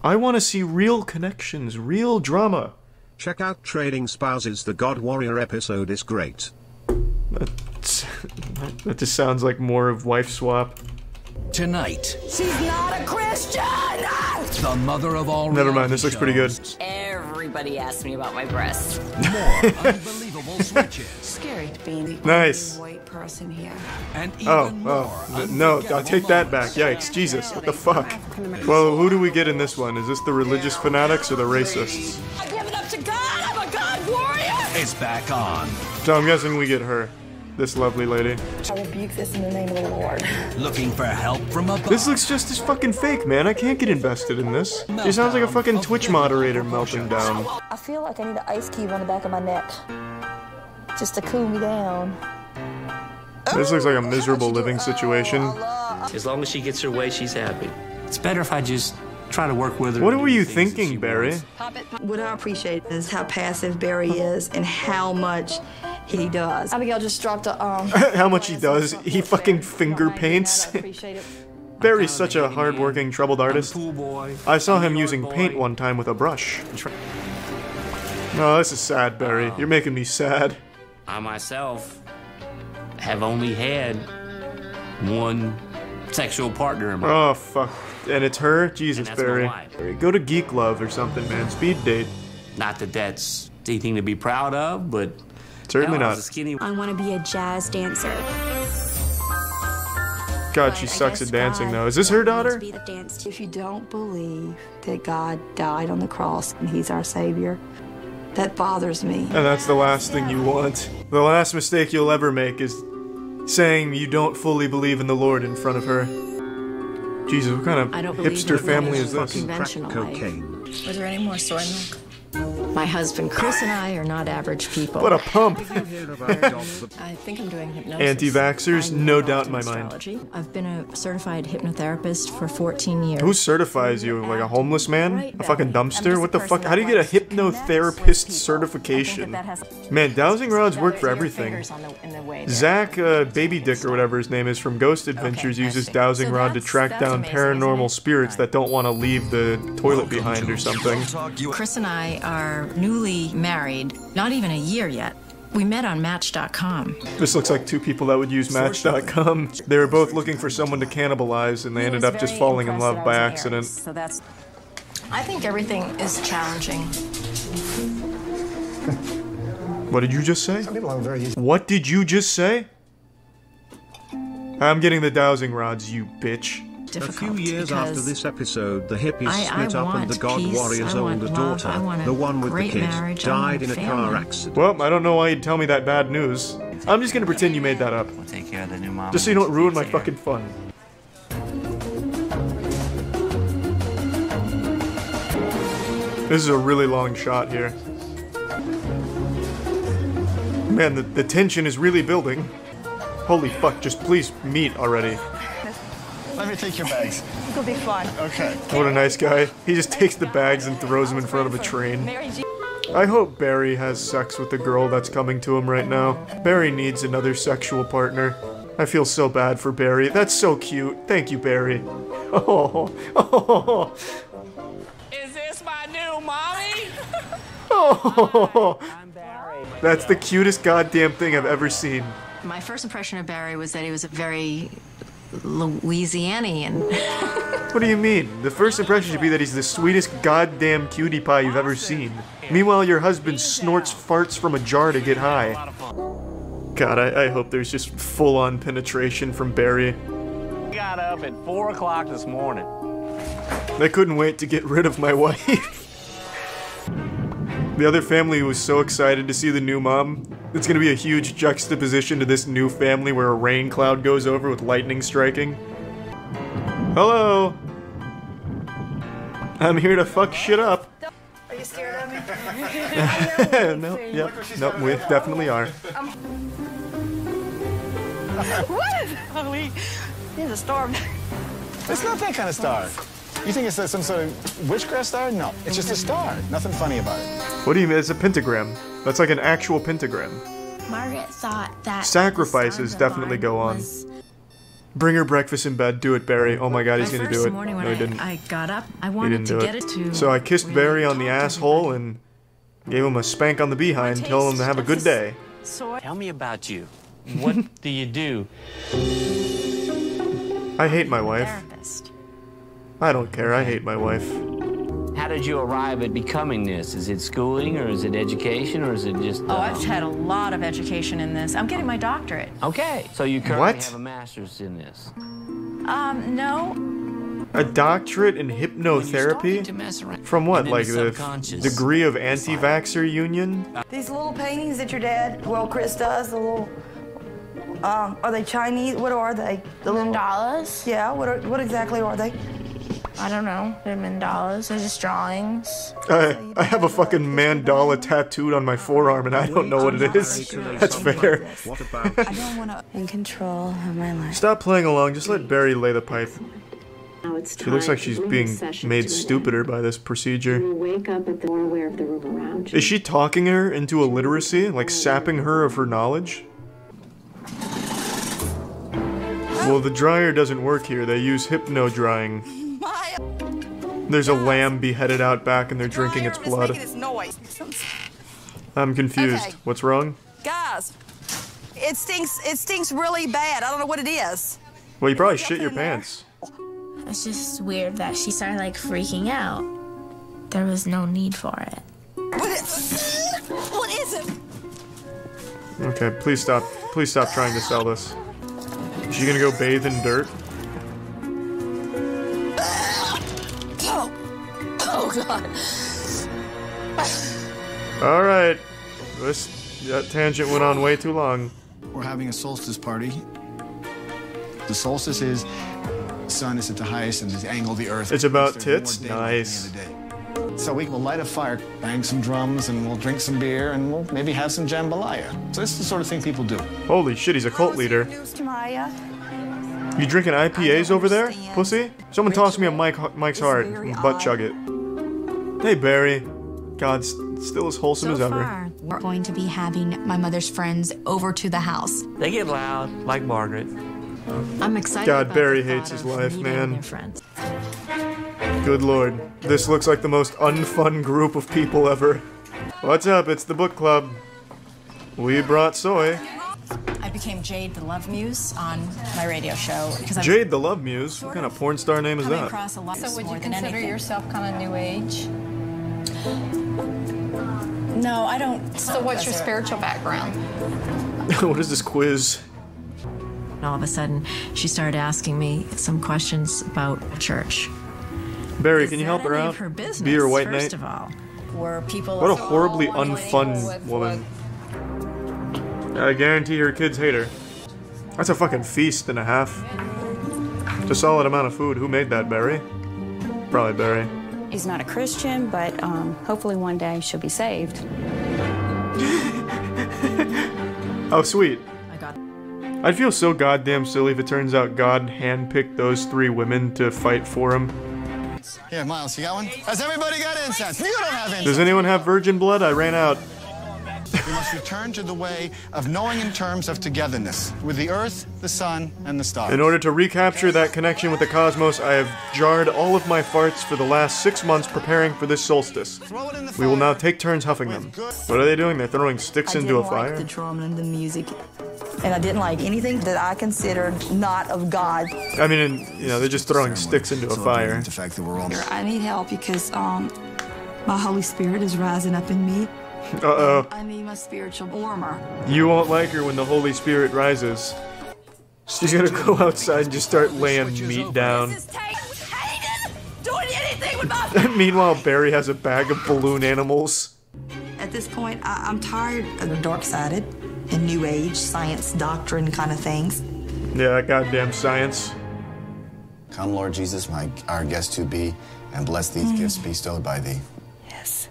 I want to see real connections, real drama. Check out Trading Spouses. The God Warrior episode is great. That just sounds like more of Wife Swap. Tonight. She's not a Christian! The mother of all. Never mind, this looks pretty good. Everybody asks me about my breasts. More unbelievable switches. Scary to be the Nice. only white person here. And even more no, I'll take that back. Yikes, Jesus, what the fuck? Well, who do we get in this one? Is this the religious fanatics or the racists? I've given up to God! I'm a God warrior! It's back on. So I'm guessing we get her. This lovely lady. I rebuke this in the name of the Lord. Looking for help from above. This looks just as fucking fake, man. I can't get invested in this. She sounds like a fucking Twitch moderator melting down. I feel like I need an ice cube on the back of my neck. Just to cool me down. This looks like a miserable living situation. As long as she gets her way, she's happy. It's better if I just try to work with her. What were you thinking, Barry? What I appreciate is how passive Barry is and how much he does. Abigail just dropped a How much he does. He fucking finger paints. Barry's such a hard-working, troubled artist. I saw him using paint one time with a brush. Oh, this is sad, Barry. You're making me sad. I myself have only had one sexual partner in my life. Oh, fuck. And it's her? Jesus, And that's Barry. my wife. Go to Geek Love or something, man. Speed date. Not that that's anything to be proud of, but Certainly hell, I not. was a skinny. I want to be a jazz dancer. God, she sucks at dancing, though. Is this her daughter? If you don't believe that God died on the cross and he's our Savior, that bothers me. And that's the last thing you want. The last mistake you'll ever make is saying you don't fully believe in the Lord in front of her. Jesus, what kind of hipster family is this? Conventional Cocaine. Was there any more soy milk? My husband Chris and I are not average people. What a pump! I think I'm doing hypnosis. Anti-vaxxers? No doubt in my mind. I've been a certified hypnowtherapist for 14 years. Who certifies you? Like a homeless man? A fucking dumpster? What the fuck? How do you get a hypnotherapist certification? Man, dowsing rods work for everything. Zach, Baby Dick or whatever his name is from Ghost Adventures uses dowsing rod to track down paranormal spirits that don't want to leave the toilet behind or something. Chris and I are newly married, not even a year yet. We met on Match.com. This looks like two people that would use Match.com. They were both looking for someone to cannibalize, and they ended up just falling in love by accident. So that's... I think everything is challenging. What did you just say? What did you just say? I'm getting the dowsing rods, you bitch. A few years after this episode, the hippies split up and the God Warrior's older daughter, the one with the kid, died in a car accident. Well, I don't know why you'd tell me that bad news. I'm just gonna pretend you made that up. We'll take care of the new mom. Just so you don't ruin my fucking fun. This is a really long shot here. Man, the tension is really building. Holy fuck, just please meet already. Let me take your bags. It'll be fun. Okay. What a nice guy. He just takes the bags and throws them in front of a train. I hope Barry has sex with the girl that's coming to him right now. Barry needs another sexual partner. I feel so bad for Barry. That's so cute. Thank you, Barry. Oh. Is this my new mommy? Oh. That's the cutest goddamn thing I've ever seen. My first impression of Barry was that he was a very Louisianian. What do you mean? The first impression should be that he's the sweetest goddamn cutie pie you've ever seen. Meanwhile, your husband snorts farts from a jar to get high. God, I hope there's just full-on penetration from Barry. I got up at 4 o'clock this morning. I couldn't wait to get rid of my wife. The other family was so excited to see the new mom. It's gonna be a huge juxtaposition to this new family where a rain cloud goes over with lightning striking. Hello! I'm here to fuck shit up. Are you scared of me? No, we definitely are. What? Holy. There's a storm. It's not that kind of star. You think it's some sort of witchcraft star? No, it's just a star. Nothing funny about it. What do you mean? It's a pentagram. That's like an actual pentagram. Margaret thought that Sacrifices definitely go on. Bring her breakfast in bed. Do it, Barry. Oh my god, he's gonna do it. Morning No, when he didn't. I got up, I He wanted didn't to do get it. it to. So I kissed Barry on the asshole and gave him a spank on the behind, telling him to have a good day. Tell me about you. What do you do? I hate my wife. I don't care. I hate my wife. How did you arrive at becoming this? Is it schooling, or is it education, or is it just... Oh, I've had a lot of education in this. I'm getting my doctorate. Okay, so you currently What? have a master's in this. No. A doctorate in hypnotherapy? From what, like the degree of anti-vaxxer union? These little paintings that your dad, well, Chris does, the little, are they Chinese? What are they? The little mandalas? Yeah, what exactly are they? I don't know. They're mandalas. They're just drawings. I have a fucking mandala tattooed on my forearm and I don't know what it is. That's fair. I don't want to in control of my life. Stop playing along, just let Barry lay the pipe. She looks like she's being made stupider by this procedure. Is she talking her into illiteracy? Like sapping her of her knowledge? Well, the dryer doesn't work here. They use hypno drying. There's a lamb beheaded out back and they're drinking its blood. I'm confused. Okay. What's wrong? Guys, it stinks really bad. I don't know what it is. Well, you probably shit your pants. It's just weird that she started like freaking out. There was no need for it. What is it? Okay, please stop. Please stop trying to sell this. Is she gonna go bathe in dirt? Oh God. Alright. That tangent went on way too long. We're having a solstice party. The solstice is the sun is at the highest and the angle of the earth. It's about There's more tits? daylight Nice. at the end of the day. So we will light a fire, bang some drums, and we'll drink some beer, and we'll maybe have some jambalaya. So this is the sort of thing people do. Holy shit, he's a cult leader. You drinking IPAs over there, pussy? Someone toss me a Mike's Hard. Butt chug it. Hey, Barry. God, still as wholesome as ever. Far, we're going to be having my mother's friends over to the house. They get loud, like Margaret. I'm excited. God, about Barry the hates thought his of life, meeting man. their friends. Good lord. This looks like the most unfun group of people ever. What's up? It's the book club. We brought soy. I became Jade the Love Muse on my radio show because I'm Jade the Love Muse? What kind of porn star name is coming that? across a lot. So would more you than consider anything. yourself kind of new age? No, I don't. So what's your spiritual background? What is this quiz? All of a sudden, she started asking me some questions about church. Barry, can you help her out? Be her white knight. First of all, were people? What a horribly unfun woman. I guarantee her kids hate her. That's a fucking feast and a half. It's a solid amount of food. Who made that, Barry? Probably Barry. He's not a Christian, but hopefully one day she'll be saved. Oh, sweet. I'd feel so goddamn silly if it turns out God handpicked those 3 women to fight for him. Here, Miles, you got one? Has everybody got incense? You don't have incense. Does anyone have virgin blood? I ran out. We must return to the way of knowing in terms of togetherness with the earth, the sun, and the stars. In order to recapture that connection with the cosmos, I have jarred all of my farts for the last 6 months preparing for this solstice. We will now take turns huffing them. What are they doing? They're throwing sticks into a fire? I didn't like the drum and the music. And I didn't like anything that I considered not of God. I mean, you know, they're just throwing sticks into a fire. The fact that we're all... I need help because my Holy Spirit is rising up in me. Uh-oh. I need my spiritual warmer. You won't like her when the Holy Spirit rises. She's gonna go outside and just start laying meat down. Doing anything with my... Meanwhile, Barry has a bag of balloon animals. At this point, I'm tired of the dark-sided and New Age, science, doctrine kind of things. Yeah, goddamn science. Come, Lord Jesus, our guest to be, and bless these gifts bestowed by thee. Yes.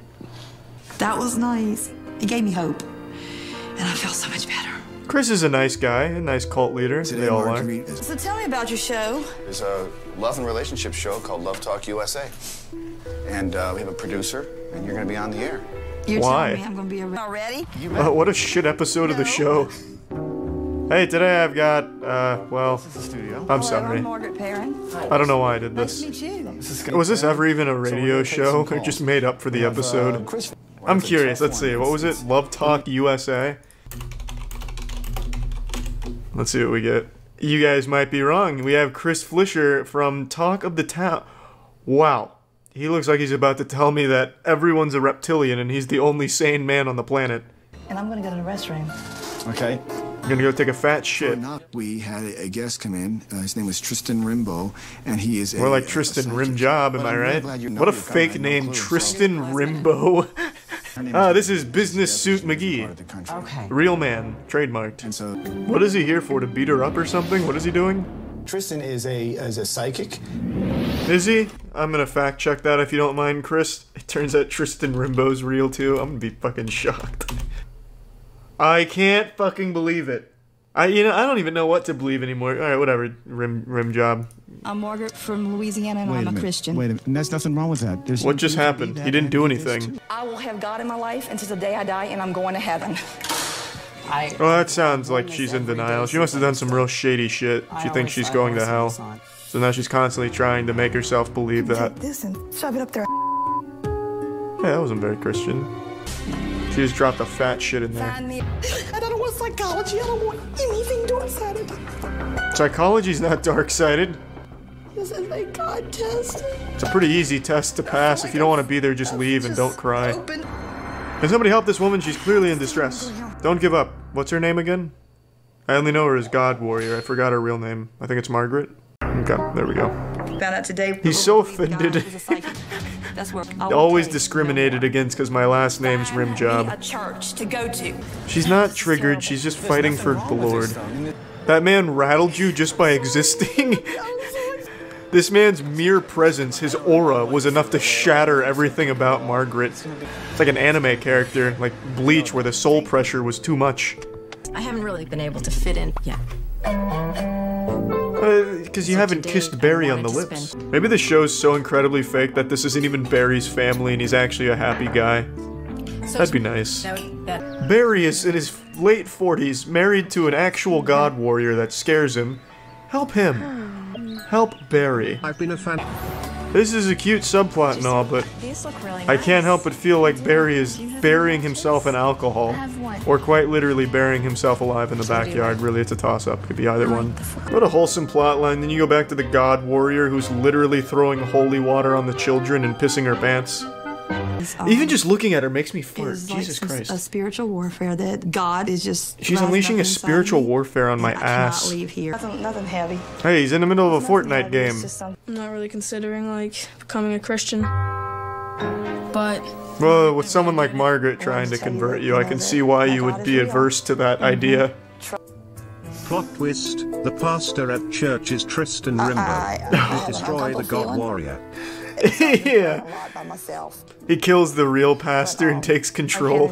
That was nice. It gave me hope. And I felt so much better. Chris is a nice guy, a nice cult leader. They all are. So tell me about your show. There's a love and relationship show called Love Talk USA. And we have a producer, and you're going to be on the air. You're Why? telling me I'm going to be already? What a shit episode of the show. Hey, today I've got, well, I'm sorry. I'm Margaret Perrin. I don't know why I did this. Nice to meet you. Was this ever even a radio show? Or just made up for the episode? I'm curious, let's see, what was it? Love Talk USA? Let's see what we get. You guys might be wrong. We have Chris Flischer from Talk of the Town. Wow. He looks like he's about to tell me that everyone's a reptilian and he's the only sane man on the planet. And I'm gonna go to the restroom. Okay. I'm gonna go take a fat shit. We had a guest come in. His name was Tristan Rimbaud, and he is more like Tristan Rimjob, am I right? What a fake name, Tristan Rimbaud. This is Business Suit McGee. Okay. Real man, trademarked. And so, what is he here for? To beat her up or something? What is he doing? Tristan is a psychic. Is he? I'm gonna fact check that if you don't mind, Chris. It turns out Tristan Rimbaud's real too. I'm gonna be fucking shocked. I can't fucking believe it. I don't even know what to believe anymore. Alright, whatever. Rim job. I'm Margaret from Louisiana and I'm a Christian. Wait a minute. There's nothing wrong with that. What just happened? He didn't do anything. I will have God in my life until the day I die and I'm going to heaven. Well, that sounds like she's in denial. She must have done some real shady shit. She thinks she's going to hell. So now she's constantly trying to make herself believe that. Take this and shove it up there. Hey, that wasn't very Christian. She just dropped a fat shit in there. I don't want psychology. I don't want anything dark-sided. Psychology's not dark-sided. This is a God test. It's a pretty easy test to pass. If you don't want to be there, just leave and don't cry. Can somebody help this woman? She's clearly in distress. Don't give up. What's her name again? I only know her as God Warrior. I forgot her real name. I think it's Margaret. Okay, there we go. Found out today. He's so offended. That's where Always discriminated against because my last name's Rimjob. A church to go to. She's not triggered, she's just fighting for the Lord. That man rattled you just by existing? This man's mere presence, his aura, was enough to shatter everything about Margaret. It's like an anime character, like Bleach, where the soul pressure was too much. I haven't really been able to fit in yet. Because you haven't kissed Barry on the lips. Maybe the show's so incredibly fake that this isn't even Barry's family and he's actually a happy guy. That'd be nice. Barry is in his late 40s, married to an actual God Warrior that scares him. Help him. Help Barry. I've been a fan. This is a cute subplot and all, but I can't help but feel like Barry is burying himself in alcohol. Or quite literally burying himself alive in the backyard. Really, it's a toss-up. Could be either one. What a wholesome plotline. Then you go back to the God Warrior who's literally throwing holy water on the children and pissing her pants. Even just looking at her makes me fart. Jesus Christ. A spiritual warfare that God is just. She's unleashing a spiritual warfare on my ass. I cannot leave here. Nothing heavy. Hey, he's in the middle of a Fortnite game. I'm not really considering, like, becoming a Christian. But. Well, with someone like Margaret trying to convert you, I can see why you would be averse to that idea. Plot twist, the pastor at church is Tristan Rimbaud. Destroy the God Warrior. Yeah. He kills the real pastor and takes control.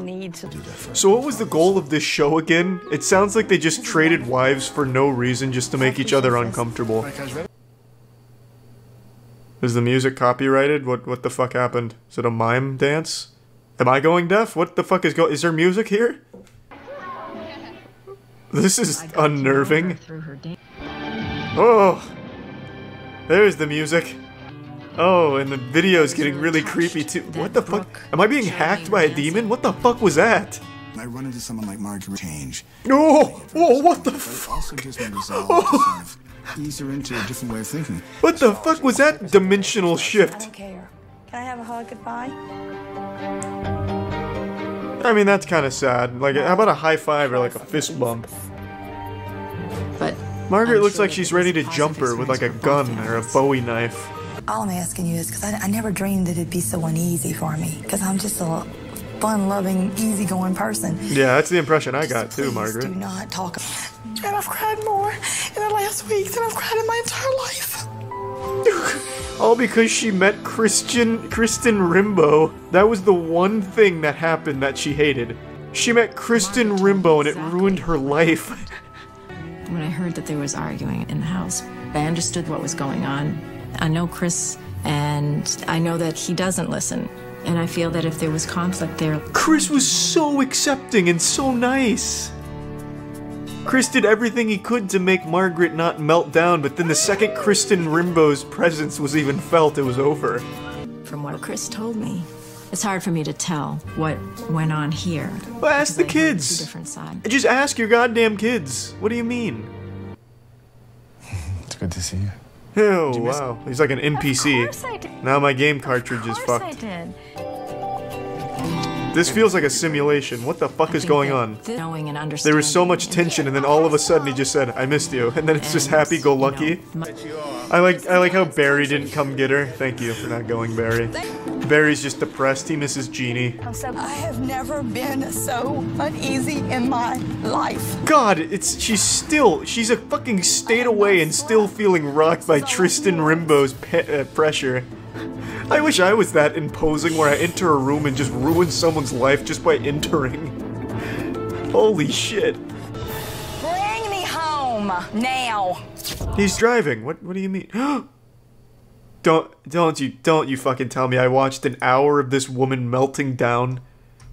So what was the goal of this show again? It sounds like they just traded wives for no reason just to make each other uncomfortable. Is the music copyrighted? What the fuck happened? Is it a mime dance? Am I going deaf? What the fuck is there music here? This is unnerving. Oh! There's the music. Oh, and the video's getting really creepy too. What the fuck? Am I being hacked by a demon? What the fuck was that? I run into someone like Margaret change. Oh! Oh, what the fuck? Also gives me resolve to sort of ease her into a different way of thinking. What the fuck was that dimensional shift? I don't care. Can I have a hug goodbye? I mean, that's kind of sad. Like, how about a high five or like a fist bump? But Margaret looks like she's ready to jump her with like a gun or a Bowie knife. All I'm asking you is because I never dreamed that it'd be so uneasy for me. Because I'm just a fun-loving, easygoing person. Yeah, that's the impression I got too, Margaret. Do not talk. And I've cried more in the last week than I've cried in my entire life. All because she met Tristan Rimbaud. That was the one thing that happened that she hated. She met Tristan Rimbaud and it ruined her life. When I heard that there was arguing in the house, I understood what was going on. I know Chris, and I know that he doesn't listen. And I feel that if there was conflict there... Chris was so accepting and so nice. Chris did everything he could to make Margaret not melt down, but then the second Kristen Rimbo's presence was even felt, it was over. From what Chris told me, it's hard for me to tell what went on here. Well, ask the kids. Different sides. Just ask your goddamn kids. What do you mean? It's good to see you. Oh, wow. He's like an NPC. Of course I did. Now my game cartridge is Of course I fucked. did. This feels like a simulation. What the fuck is going on? Knowing and There understanding. was so much tension, and then all of a sudden he just said, "I missed you," and then it's just happy-go-lucky. I like how Barry didn't come get her. Thank you for not going, Barry. Barry's just depressed. He misses Jeannie. I have never been so uneasy in my life. God, she's a fucking state away and still feeling rocked by Tristan Rimbo's pressure. I wish I was that imposing where I enter a room and just ruin someone's life just by entering. Holy shit. Bring me home now. He's driving. What do you mean? Don't you fucking tell me I watched an hour of this woman melting down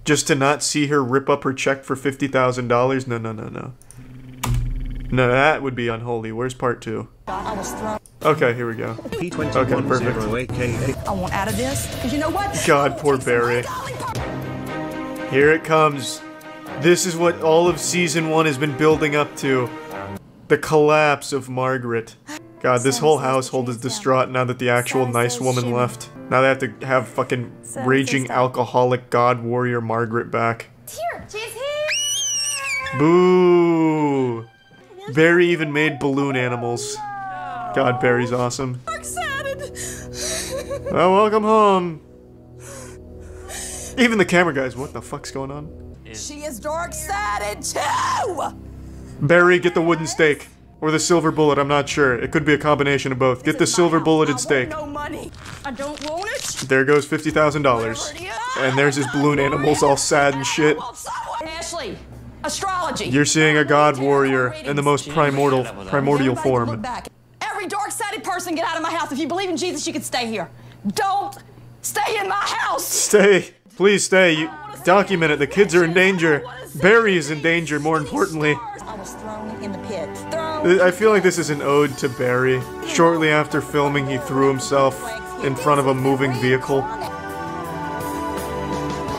just to not see her rip up her check for $50,000? No. No, that would be unholy. Where's part 2? Okay, here we go. Okay, perfect. I want out of this, because you know what? God, poor Barry. Here it comes. This is what all of Season 1 has been building up to. The collapse of Margaret. God, this whole household is distraught now that the actual nice woman left. Now they have to have fucking raging alcoholic god warrior Margaret back. Here, she's here. Boo! Barry even made balloon animals. God, Barry's awesome. Well, welcome home. Even the camera guys, what the fuck's going on? She is dark-sided too! Barry, get the wooden stake. Or the silver bullet, I'm not sure. It could be a combination of both. Get the silver bulleted stake. No money. I don't want it. There goes $50,000. And there's his balloon animals all sad and shit. Ashley, astrology. You're seeing a god warrior in the most primordial form. Look back. Every dark-sided person get out of my house. If you believe in Jesus, you can stay here. Don't stay in my house. Stay. Please stay. You document it. The kids are in danger. Barry is in danger, more importantly. I was thrown in the pit. I feel like this is an ode to Barry. Shortly after filming, he threw himself in front of a moving vehicle.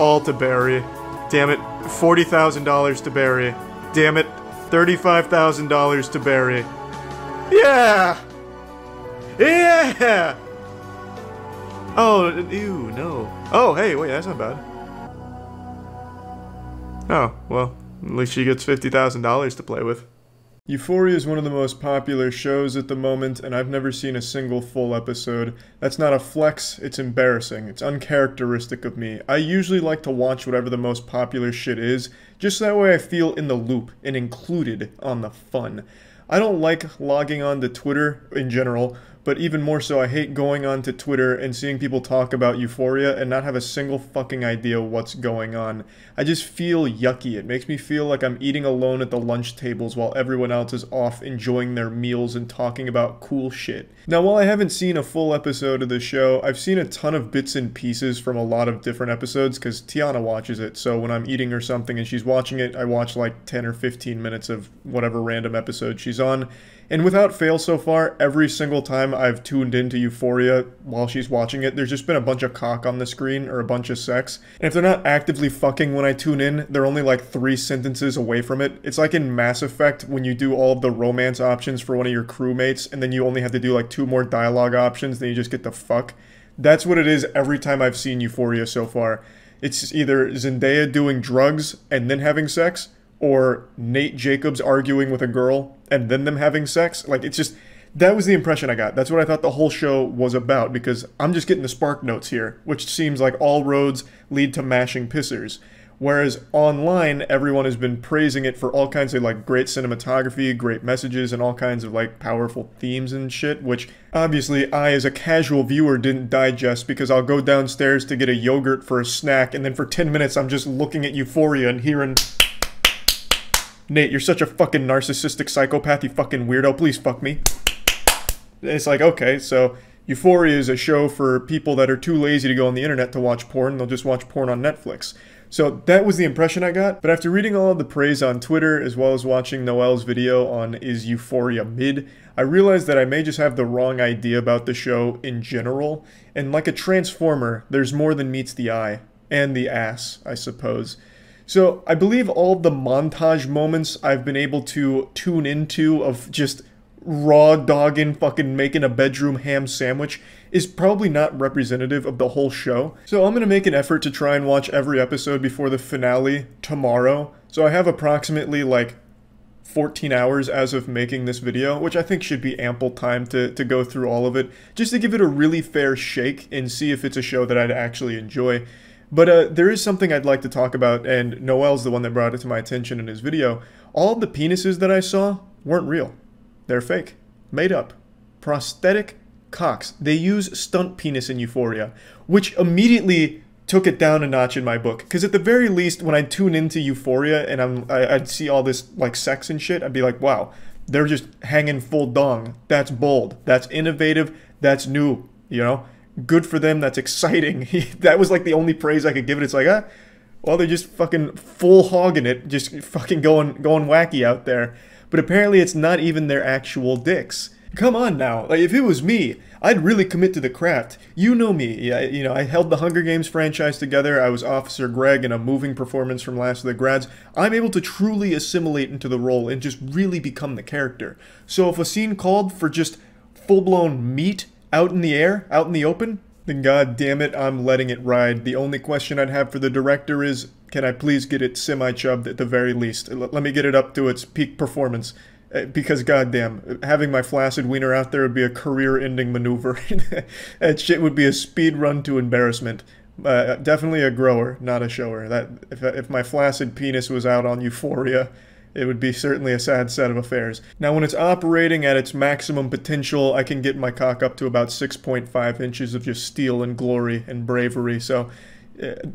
All to Barry. Damn it. $40,000 to Barry. Damn it. $35,000 to Barry. Yeah! Yeah! Oh, ew, no. Oh, hey, wait, that's not bad. Oh, well, at least she gets $50,000 to play with. Euphoria is one of the most popular shows at the moment, and I've never seen a single full episode. That's not a flex, it's embarrassing. It's uncharacteristic of me. I usually like to watch whatever the most popular shit is, just that way I feel in the loop and included on the fun. I don't like logging on to Twitter in general, but even more so I hate going on to Twitter and seeing people talk about Euphoria and not have a single fucking idea what's going on. I just feel yucky. It makes me feel like I'm eating alone at the lunch tables while everyone else is off enjoying their meals and talking about cool shit. Now, while I haven't seen a full episode of the show, I've seen a ton of bits and pieces from a lot of different episodes because Tiana watches it, so when I'm eating or something and she's watching it, I watch like 10 or 15 minutes of whatever random episode she's on. And without fail so far, every single time I've tuned into Euphoria while she's watching it, there's just been a bunch of cock on the screen or a bunch of sex. And if they're not actively fucking when I tune in, they're only like 3 sentences away from it. It's like in Mass Effect when you do all of the romance options for one of your crewmates and then you only have to do like 2 more dialogue options, then you just get the fuck. That's what it is every time I've seen Euphoria so far. It's either Zendaya doing drugs and then having sex, or Nate Jacobs arguing with a girl and then them having sex. Like, it's just, that was the impression I got. That's what I thought the whole show was about, because I'm just getting the spark notes here, which seems like all roads lead to mashing pissers. Whereas online, everyone has been praising it for all kinds of like great cinematography, great messages, and all kinds of like powerful themes and shit, which obviously I as a casual viewer didn't digest, because I'll go downstairs to get a yogurt for a snack and then for 10 minutes I'm just looking at Euphoria and hearing, "Nate, you're such a fucking narcissistic psychopath, you fucking weirdo, please fuck me." It's like, okay, so Euphoria is a show for people that are too lazy to go on the internet to watch porn. They'll just watch porn on Netflix. So that was the impression I got. But after reading all of the praise on Twitter, as well as watching Noel's video on Is Euphoria Mid, I realized that I may just have the wrong idea about the show in general. And like a transformer, there's more than meets the eye. And the ass, I suppose. So I believe all the montage moments I've been able to tune into of just raw dogging fucking making a bedroom ham sandwich is probably not representative of the whole show. So I'm going to make an effort to try and watch every episode before the finale tomorrow. So I have approximately like 14 hours as of making this video, which I think should be ample time to go through all of it, just to give it a really fair shake and see if it's a show that I'd actually enjoy. But there is something I'd like to talk about, and Noel's the one that brought it to my attention in his video. All the penises that I saw weren't real. They're fake. Made up. Prosthetic cocks. They use stunt penis in Euphoria, which immediately took it down a notch in my book. Because at the very least, when I tune into Euphoria and I'd see all this like sex and shit, I'd be like, wow, they're just hanging full dong. That's bold. That's innovative. That's new. You know? Good for them. That's exciting. That was like the only praise I could give it. It's like, well, they're just fucking full hogging it. Just fucking going wacky out there. But apparently it's not even their actual dicks. Come on now. Like, if it was me, I'd really commit to the craft. You know me. Yeah, you know, I held the Hunger Games franchise together. I was Officer Greg in a moving performance from Last of the Grads. I'm able to truly assimilate into the role and just really become the character. So if a scene called for just full-blown meat out in the air, out in the open, then god damn it, I'm letting it ride. The only question I'd have for the director is, can I please get it semi-chubbed at the very least? Let me get it up to its peak performance. Because goddamn, having my flaccid wiener out there would be a career-ending maneuver. That shit would be a speed run to embarrassment. Definitely a grower, not a shower. That if my flaccid penis was out on Euphoria, it would be certainly a sad set of affairs. Now, when it's operating at its maximum potential, I can get my cock up to about 6.5 inches of just steel and glory and bravery. So,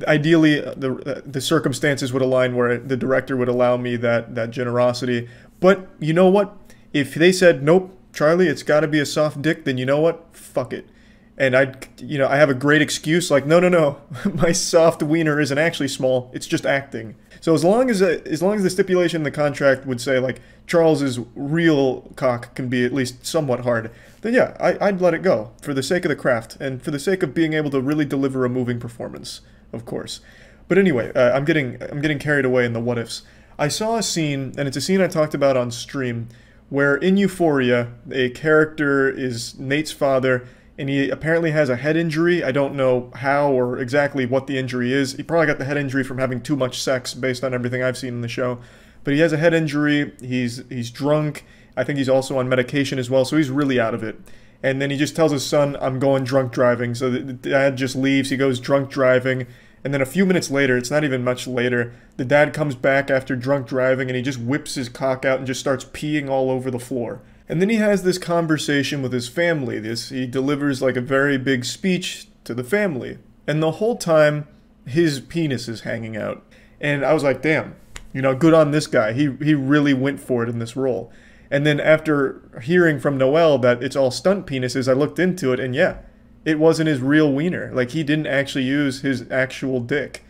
ideally, the circumstances would align where the director would allow me that generosity. But you know what? If they said, nope, Charlie, it's got to be a soft dick, then you know what? Fuck it. And I have a great excuse, like, no, my soft wiener isn't actually small, it's just acting. So as long as the stipulation in the contract would say, like, Charles's real cock can be at least somewhat hard, then yeah, I'd let it go, for the sake of the craft, and for the sake of being able to really deliver a moving performance, of course. But anyway, I'm getting carried away in the what-ifs. I saw a scene, and it's a scene I talked about on stream, where in Euphoria, a character is Nate's father, and he apparently has a head injury. I don't know how or exactly what the injury is. He probably got the head injury from having too much sex, based on everything I've seen in the show. But he has a head injury, he's drunk, I think he's also on medication as well, so he's really out of it. And then he just tells his son, I'm going drunk driving, so the dad just leaves, he goes drunk driving, and then a few minutes later, it's not even much later, the dad comes back after drunk driving and he just whips his cock out and just starts peeing all over the floor. And then he has this conversation with his family. He delivers like a very big speech to the family. And the whole time, his penis is hanging out. And I was like, damn, good on this guy. He really went for it in this role. And then after hearing from Noel that it's all stunt penises, I looked into it and yeah, it wasn't his real wiener. Like, he didn't actually use his actual dick.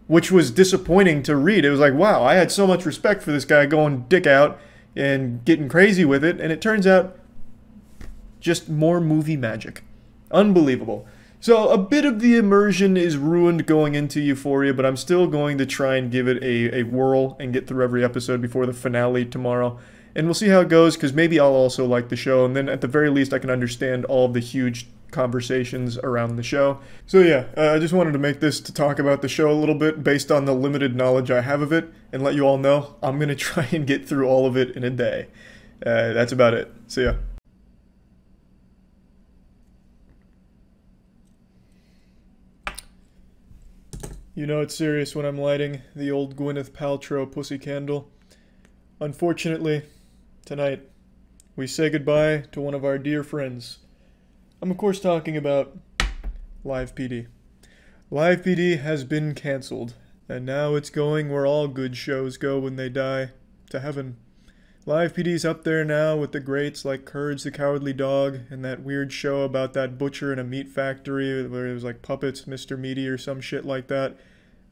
Which was disappointing to read. It was like, wow, I had so much respect for this guy going dick out and getting crazy with it, and it turns out just more movie magic. Unbelievable. So a bit of the immersion is ruined going into Euphoria, but I'm still going to try and give it a whirl and get through every episode before the finale tomorrow. And we'll see how it goes, because maybe I'll also like the show, and then at the very least I can understand all of the huge conversations around the show. So yeah, I just wanted to make this to talk about the show a little bit based on the limited knowledge I have of it, and let you all know I'm going to try and get through all of it in a day. That's about it. See ya. You know it's serious when I'm lighting the old Gwyneth Paltrow pussy candle. Unfortunately, tonight, we say goodbye to one of our dear friends. I'm of course talking about Live PD. Live PD has been cancelled, and now it's going where all good shows go when they die, to heaven. Live PD's up there now with the greats like Courage the Cowardly Dog and that weird show about that butcher in a meat factory where it was like puppets, Mr. Meaty or some shit like that.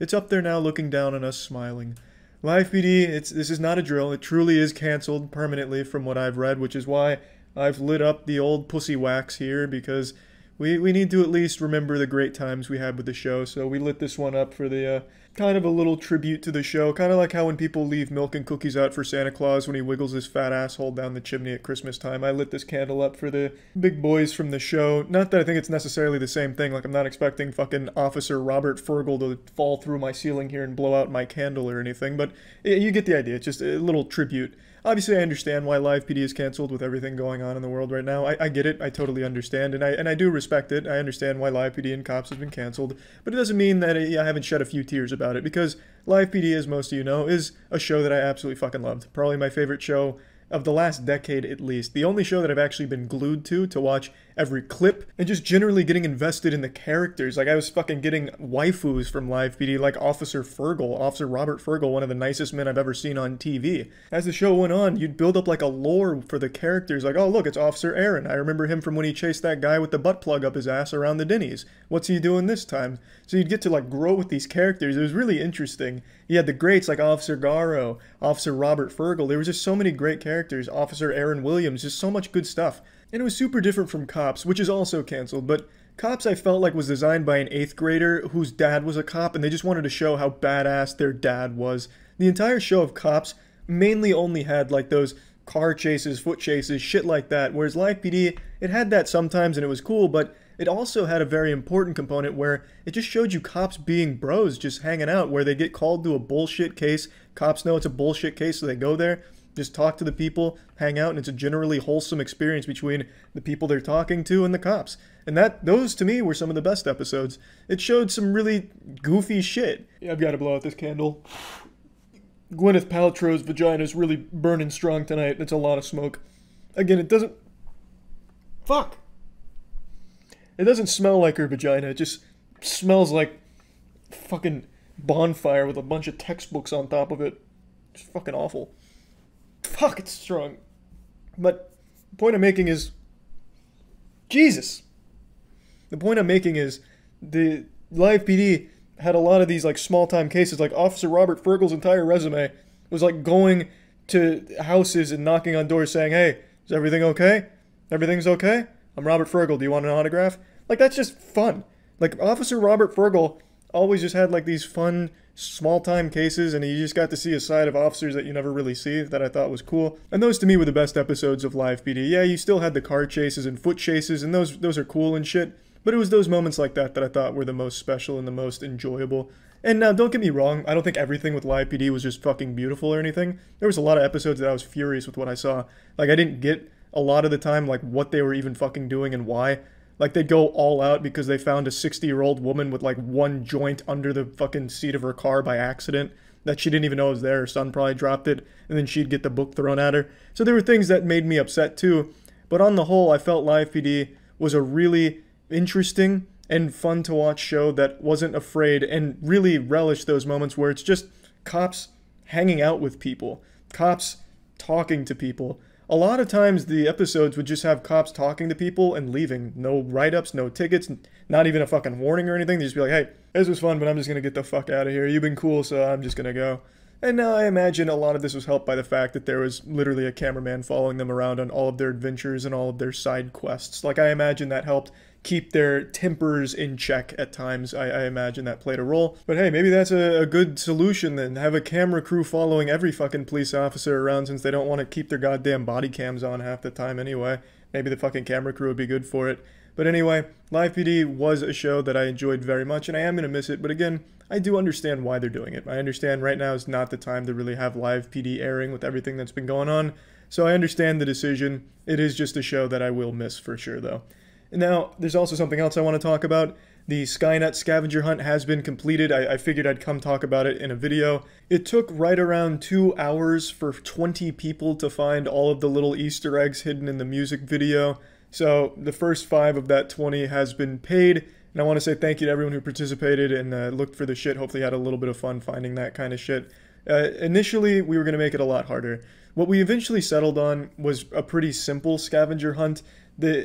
It's up there now looking down on us smiling. Live PD, this is not a drill. It truly is cancelled permanently from what I've read, which is why I've lit up the old pussy wax here, because we need to at least remember the great times we had with the show. So we lit this one up for the kind of a little tribute to the show. Kind of like how when people leave milk and cookies out for Santa Claus when he wiggles his fat asshole down the chimney at Christmas time. I lit this candle up for the big boys from the show. Not that I think it's necessarily the same thing. Like, I'm not expecting fucking Officer Robert Fergal to fall through my ceiling here and blow out my candle or anything. But you get the idea. It's just a little tribute. Obviously, I understand why Live PD is canceled with everything going on in the world right now. I get it. I totally understand. And I do respect it. I understand why Live PD and Cops has been canceled. But it doesn't mean that I haven't shed a few tears about it. Because Live PD, as most of you know, is a show that I absolutely fucking loved. Probably my favorite show of the last decade at least. The only show that I've actually been glued to watch every clip and just generally getting invested in the characters. Like, I was fucking getting waifus from Live PD, like Officer Robert Fergal, one of the nicest men I've ever seen on TV. As the show went on, you'd build up like a lore for the characters. Like, oh look, it's Officer Aaron. I remember him from when he chased that guy with the butt plug up his ass around the Denny's. What's he doing this time? So you'd get to like grow with these characters. It was really interesting. You had the greats like Officer Garrow, Officer Robert Fergal. There was just so many great characters. Officer Aaron Williams, just so much good stuff. And it was super different from Cops, which is also canceled, but Cops I felt like was designed by an 8th grader whose dad was a cop, and they just wanted to show how badass their dad was. The entire show of Cops mainly only had like those car chases, foot chases, shit like that, whereas Live PD, it had that sometimes and it was cool, but it also had a very important component where it just showed you cops being bros, just hanging out, where they get called to a bullshit case. Cops know it's a bullshit case, so they go there, just talk to the people, hang out, and it's a generally wholesome experience between the people they're talking to and the cops. And those to me were some of the best episodes. It showed some really goofy shit. Yeah, I've got to blow out this candle. Gwyneth Paltrow's vagina is really burning strong tonight. It's a lot of smoke. Again, it doesn't... Fuck! It doesn't smell like her vagina. It just smells like fucking bonfire with a bunch of textbooks on top of it. It's fucking awful. Fuck, it's strong. But the point I'm making is... Jesus! The point I'm making is the Live PD had a lot of these like small-time cases. Like Officer Robert Fergal's entire resume was like going to houses and knocking on doors saying, hey, is everything okay? Everything's okay? I'm Robert Fergal. Do you want an autograph? Like, that's just fun. Like, Officer Robert Fergal always just had like these fun small-time cases, and you just got to see a side of officers that you never really see that I thought was cool. And those to me were the best episodes of Live PD. Yeah, you still had the car chases and foot chases, and those are cool and shit, but it was those moments like that I thought were the most special and the most enjoyable. And now, don't get me wrong, I don't think everything with Live PD was just fucking beautiful or anything. There was a lot of episodes that I was furious with what I saw. Like, I didn't get a lot of the time like what they were even fucking doing and why. Like, they'd go all out because they found a 60-year-old woman with, like, one joint under the fucking seat of her car by accident that she didn't even know was there. Her son probably dropped it, and then she'd get the book thrown at her. So there were things that made me upset, too. But on the whole, I felt Live PD was a really interesting and fun-to-watch show that wasn't afraid and really relished those moments where it's just cops hanging out with people, cops talking to people. A lot of times the episodes would just have cops talking to people and leaving. No write-ups, no tickets, not even a fucking warning or anything. They'd just be like, hey, this was fun, but I'm just going to get the fuck out of here. You've been cool, so I'm just going to go. And now I imagine a lot of this was helped by the fact that there was literally a cameraman following them around on all of their adventures and all of their side quests. Like, I imagine that helped keep their tempers in check at times. I imagine that played a role. But hey, maybe that's a good solution then. Have a camera crew following every fucking police officer around since they don't want to keep their goddamn body cams on half the time anyway. Maybe the fucking camera crew would be good for it. But anyway, Live PD was a show that I enjoyed very much, and I am going to miss it. But again, I do understand why they're doing it. I understand right now is not the time to really have Live PD airing with everything that's been going on. So I understand the decision. It is just a show that I will miss for sure, though. Now, there's also something else I want to talk about. The Skynet scavenger hunt has been completed. I figured I'd come talk about it in a video. It took right around 2 hours for 20 people to find all of the little Easter eggs hidden in the music video. So the first 5 of that 20 has been paid. And I want to say thank you to everyone who participated and looked for the shit. Hopefully you had a little bit of fun finding that kind of shit. Initially, we were going to make it a lot harder. What we eventually settled on was a pretty simple scavenger hunt.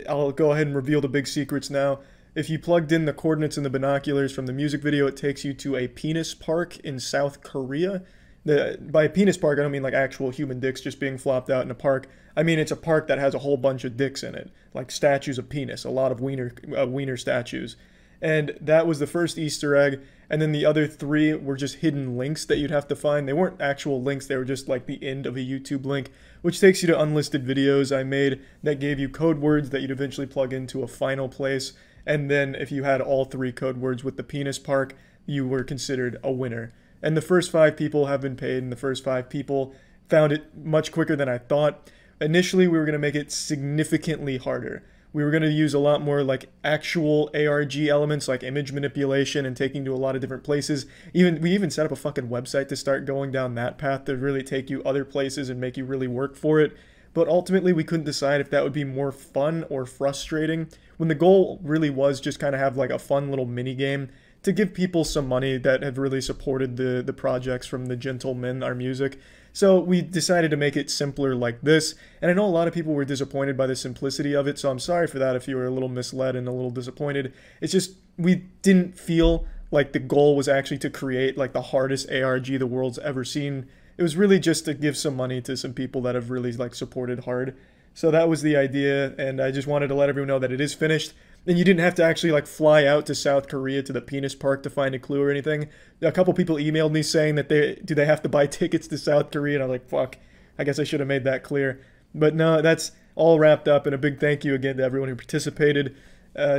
I'll go ahead and reveal the big secrets now. If you plugged in the coordinates in the binoculars from the music video, it takes you to a penis park in South Korea. By penis park, I don't mean like actual human dicks just being flopped out in a park. I mean it's a park that has a whole bunch of dicks in it, like statues of penis, a lot of wiener statues. And that was the first Easter egg, and then the other 3 were just hidden links that you'd have to find. They weren't actual links, they were just like the end of a YouTube link, which takes you to unlisted videos I made that gave you code words that you'd eventually plug into a final place. And then if you had all 3 code words with the penis park, you were considered a winner. And the first 5 people have been paid, and the first 5 people found it much quicker than I thought. Initially, we were going to make it significantly harder. We were going to use a lot more like actual ARG elements like image manipulation and taking to a lot of different places. We even set up a fucking website to start going down that path to really take you other places and make you really work for it. But ultimately, we couldn't decide if that would be more fun or frustrating, when the goal really was just kind of have like a fun little mini game to give people some money that have really supported the projects from the Gentlemen, our music. So we decided to make it simpler like this, and I know a lot of people were disappointed by the simplicity of it, so I'm sorry for that if you were a little misled and a little disappointed. It's just, we didn't feel like the goal was actually to create like the hardest ARG the world's ever seen. It was really just to give some money to some people that have really like supported hard. So that was the idea, and I just wanted to let everyone know that it is finished. And you didn't have to actually like fly out to South Korea to the penis park to find a clue or anything. A couple people emailed me saying that do they have to buy tickets to South Korea, and I was like, fuck, I guess I should have made that clear. But no, that's all wrapped up, and a big thank you again to everyone who participated.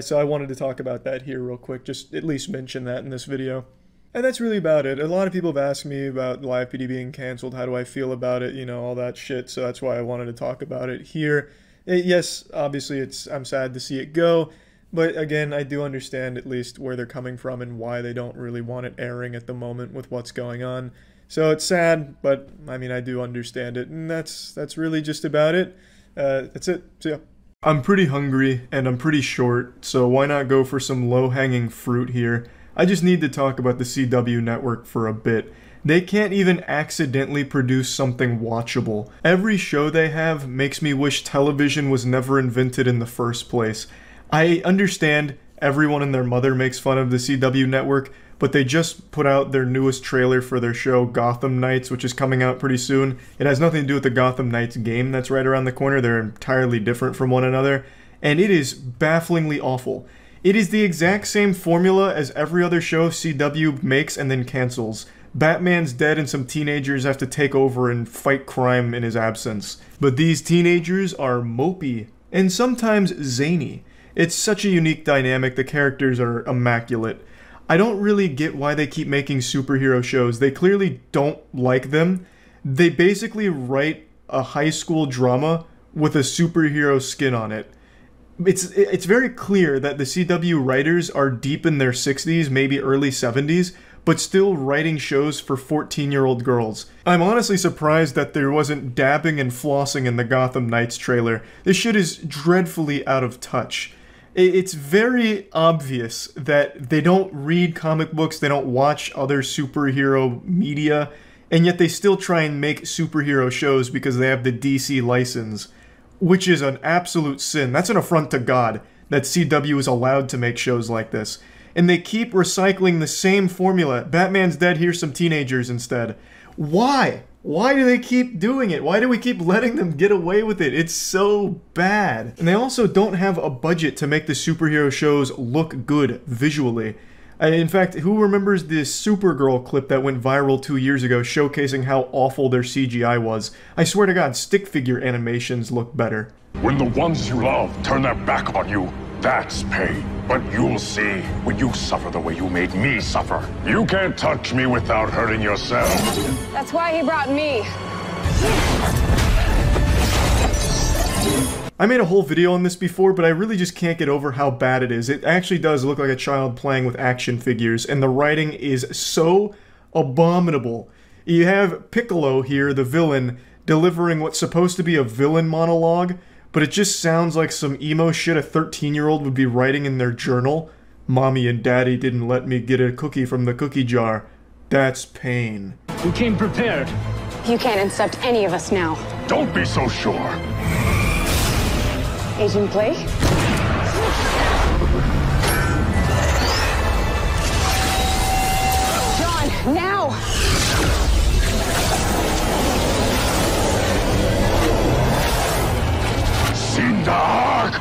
So I wanted to talk about that here real quick, just at least mention that in this video. And that's really about it. A lot of people have asked me about Live PD being canceled, how do I feel about it, you know, all that shit, so that's why I wanted to talk about it here. Yes, obviously I'm sad to see it go. But again, I do understand at least where they're coming from and why they don't really want it airing at the moment with what's going on. So it's sad, but I mean, I do understand it, and that's really just about it. That's it. See ya. I'm pretty hungry, and I'm pretty short, so why not go for some low-hanging fruit here? I just need to talk about the CW network for a bit. They can't even accidentally produce something watchable. Every show they have makes me wish television was never invented in the first place. I understand everyone and their mother makes fun of the CW network, but they just put out their newest trailer for their show Gotham Knights, which is coming out pretty soon. It has nothing to do with the Gotham Knights game that's right around the corner. They're entirely different from one another, and it is bafflingly awful. It is the exact same formula as every other show CW makes and then cancels. Batman's dead and some teenagers have to take over and fight crime in his absence. But these teenagers are mopey and sometimes zany. It's such a unique dynamic, the characters are immaculate. I don't really get why they keep making superhero shows. They clearly don't like them. They basically write a high school drama with a superhero skin on it. It's very clear that the CW writers are deep in their 60s, maybe early 70s, but still writing shows for 14-year-old girls. I'm honestly surprised that there wasn't dabbing and flossing in the Gotham Knights trailer. This shit is dreadfully out of touch. It's very obvious that they don't read comic books, they don't watch other superhero media, and yet they still try and make superhero shows because they have the DC license, which is an absolute sin. That's an affront to God that CW is allowed to make shows like this. And they keep recycling the same formula. Batman's dead, here's some teenagers instead. Why? Why do they keep doing it? Why do we keep letting them get away with it? It's so bad. And they also don't have a budget to make the superhero shows look good visually. In fact, who remembers this Supergirl clip that went viral 2 years ago showcasing how awful their CGI was? I swear to God, stick figure animations look better. When the ones you love turn their back on you, that's pain. But you'll see when you suffer the way you made me suffer. You can't touch me without hurting yourself. That's why he brought me. I made a whole video on this before, but I really just can't get over how bad it is. It actually does look like a child playing with action figures, and the writing is so abominable. You have Piccolo here, the villain, delivering what's supposed to be a villain monologue, but it just sounds like some emo shit a 13-year-old would be writing in their journal. Mommy and Daddy didn't let me get a cookie from the cookie jar. That's pain. We came prepared. You can't intercept any of us now. Don't be so sure. Agent Blake? John, now! Sindark!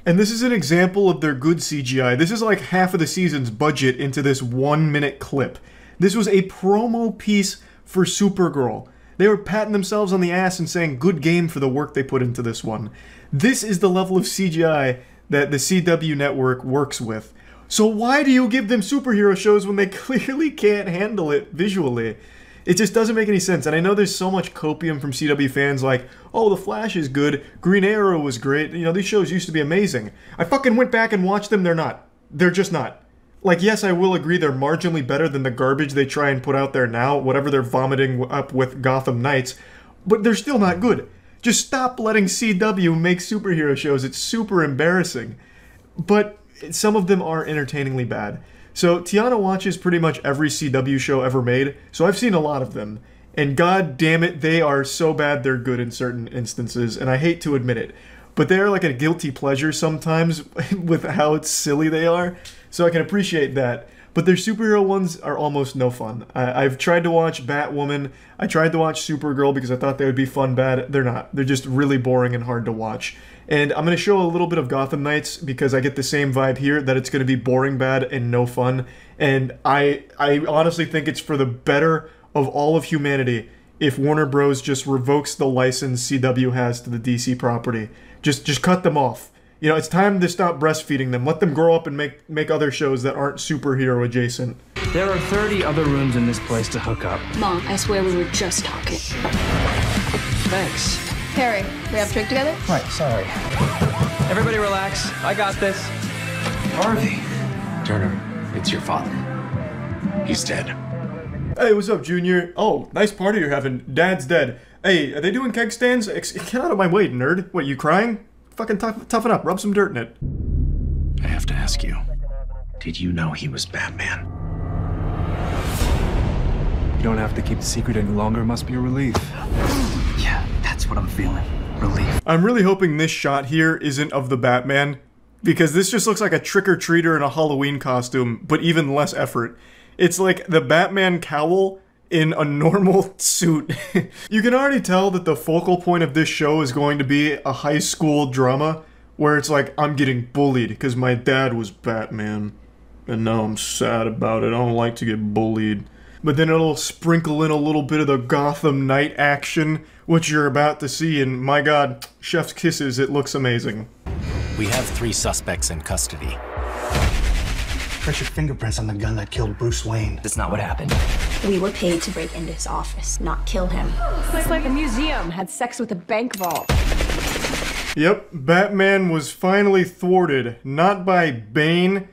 And this is an example of their good CGI. This is like half of the season's budget into this 1-minute clip. This was a promo piece for Supergirl. They were patting themselves on the ass and saying good game for the work they put into this one. This is the level of CGI that the CW network works with. So why do you give them superhero shows when they clearly can't handle it visually? It just doesn't make any sense, and I know there's so much copium from CW fans like, oh, The Flash is good, Green Arrow was great, you know, these shows used to be amazing. I fucking went back and watched them, they're not. They're just not. Like, yes, I will agree they're marginally better than the garbage they try and put out there now, whatever they're vomiting up with Gotham Knights, but they're still not good. Just stop letting CW make superhero shows, it's super embarrassing. But some of them are entertainingly bad. So Tiana watches pretty much every CW show ever made, so I've seen a lot of them. And god damn it, they are so bad they're good in certain instances, and I hate to admit it. But they're like a guilty pleasure sometimes with how silly they are, so I can appreciate that. But their superhero ones are almost no fun. I've tried to watch Batwoman, I tried to watch Supergirl because I thought they would be fun bad. They're not. They're just really boring and hard to watch. And I'm going to show a little bit of Gotham Knights because I get the same vibe here, that it's going to be boring bad and no fun. And I honestly think it's for the better of all of humanity if Warner Bros. Just revokes the license CW has to the DC property. Just cut them off. You know, it's time to stop breastfeeding them. Let them grow up and make other shows that aren't superhero adjacent. There are 30 other rooms in this place to hook up. Mom, I swear we were just talking. Thanks. Harry, we have to drink together? Right, sorry. Everybody relax. I got this. Harvey. Turner, it's your father. He's dead. Hey, what's up, Junior? Oh, nice party you're having. Dad's dead. Hey, are they doing keg stands? Get out of my way, nerd. What, you crying? Fucking toughen up. Rub some dirt in it. I have to ask you, did you know he was Batman? You don't have to keep the secret any longer. It must be a relief. Yeah, that's what I'm feeling. Relief. I'm really hoping this shot here isn't of the Batman, because this just looks like a trick-or-treater in a Halloween costume, but even less effort. It's like the Batman cowl in a normal suit. You can already tell that the focal point of this show is going to be a high school drama, where it's like, I'm getting bullied because my dad was Batman, and now I'm sad about it. I don't like to get bullied. But then it'll sprinkle in a little bit of the Gotham Knight action, which you're about to see, and my god, chef's kisses, it looks amazing. We have 3 suspects in custody. Fresh fingerprints on the gun that killed Bruce Wayne. That's not what happened. We were paid to break into his office, not kill him. It's like a museum had sex with a bank vault. Yep, Batman was finally thwarted, not by Bane,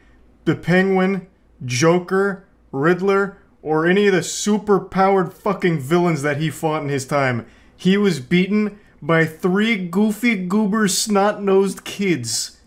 the Penguin, Joker, Riddler, or any of the super-powered fucking villains that he fought in his time. He was beaten by 3 goofy goober snot-nosed kids.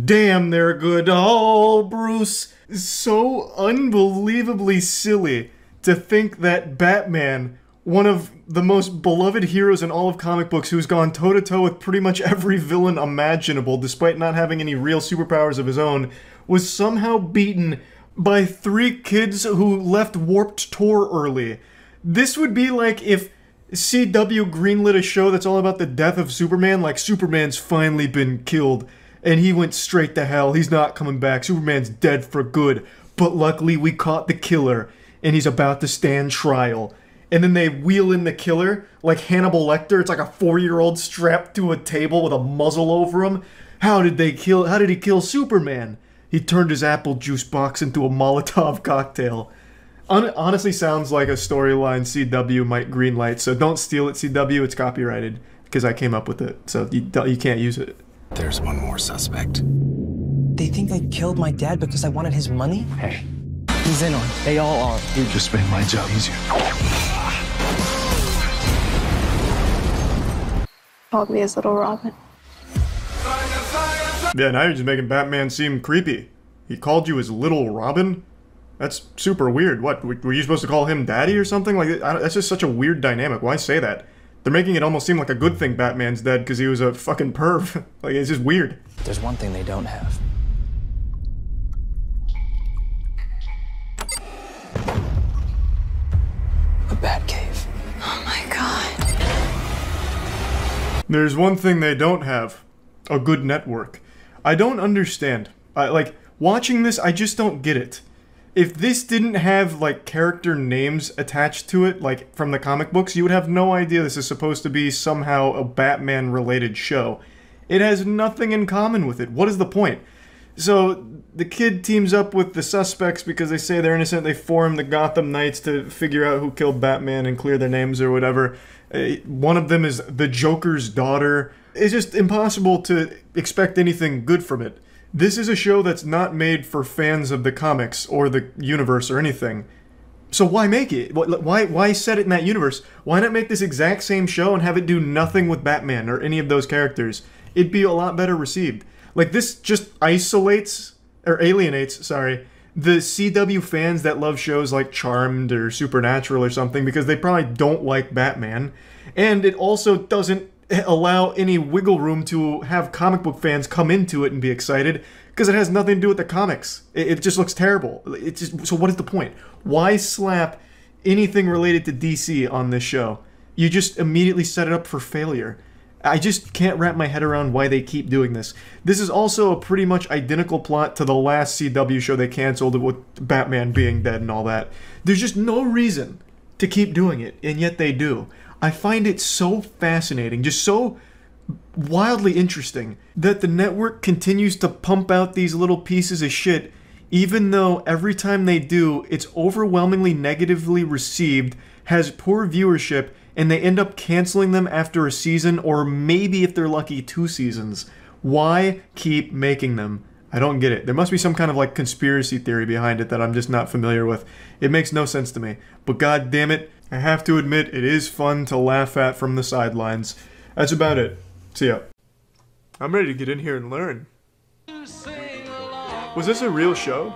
Damn, they're good. Oh, Bruce. So unbelievably silly to think that Batman, one of the most beloved heroes in all of comic books, who's gone toe-to-toe with pretty much every villain imaginable despite not having any real superpowers of his own, was somehow beaten by 3 kids who left Warped Tour early. This would be like if CW greenlit a show that's all about the death of Superman, like Superman's finally been killed, and he went straight to hell, he's not coming back, Superman's dead for good, but luckily we caught the killer, and he's about to stand trial. And then they wheel in the killer, like Hannibal Lecter, it's like a 4-year-old strapped to a table with a muzzle over him. How did he kill Superman? He turned his apple juice box into a Molotov cocktail. Honestly sounds like a storyline CW might greenlight, so don't steal it, CW, it's copyrighted, because I came up with it, so you can't use it. There's one more suspect. They think I killed my dad because I wanted his money? Hey. He's in on it. They all are. You just made my job easier. Called me his little Robin. Yeah, now you're just making Batman seem creepy. He called you his little Robin? That's super weird. What, were you supposed to call him daddy or something? Like, that's just such a weird dynamic. Why say that? They're making it almost seem like a good thing Batman's dead because he was a fucking perv. Like, it's just weird. There's one thing they don't have. A Batcave. Oh my god. There's one thing they don't have. A good network. I don't understand. Like, watching this, I just don't get it. If this didn't have, like, character names attached to it, like, from the comic books, you would have no idea this is supposed to be somehow a Batman-related show. It has nothing in common with it. What is the point? So, the kid teams up with the suspects because they say they're innocent. They form the Gotham Knights to figure out who killed Batman and clear their names or whatever. One of them is the Joker's daughter. It's just impossible to expect anything good from it. This is a show that's not made for fans of the comics or the universe or anything. So why make it? Why set it in that universe? Why not make this exact same show and have it do nothing with Batman or any of those characters? It'd be a lot better received. Like, this just isolates, or alienates, sorry, the CW fans that love shows like Charmed or Supernatural or something because they probably don't like Batman. And it also doesn't allow any wiggle room to have comic book fans come into it and be excited because it has nothing to do with the comics. It just looks terrible. It's just, so what is the point? Why slap anything related to DC on this show? You just immediately set it up for failure. I just can't wrap my head around why they keep doing this. This is also a pretty much identical plot to the last CW show they canceled with Batman being dead and all that. There's just no reason to keep doing it, and yet they do. I find it so fascinating, just so wildly interesting, that the network continues to pump out these little pieces of shit, even though every time they do, it's overwhelmingly negatively received, has poor viewership, and they end up canceling them after a season, or maybe if they're lucky, 2 seasons. Why keep making them? I don't get it. There must be some kind of like conspiracy theory behind it that I'm just not familiar with. It makes no sense to me. But god damn it, I have to admit, it is fun to laugh at from the sidelines. That's about it. See ya. I'm ready to get in here and learn. Was this a real show?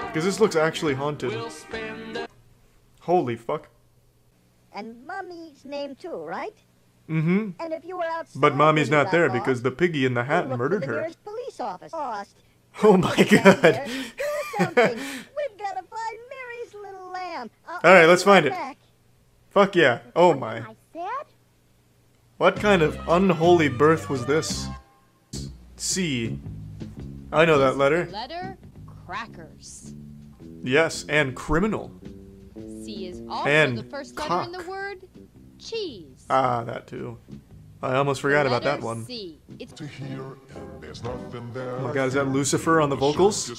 Because this looks actually haunted. Holy fuck. And Mommy's name too, right? Mm-hmm. And if you were outside, but Mommy's not there because the piggy in the hat murdered her. Police office. Oh my god. We've got to find Mary's little lamb. Alright, let's find it. Fuck yeah. Oh my. What kind of unholy birth was this? C. I know that letter. Letter crackers. Yes, and criminal. C is also and the first cock. letter in the word cheese. Ah, that too. I almost forgot about that one. C. It's Oh my god, is that Lucifer on the vocals?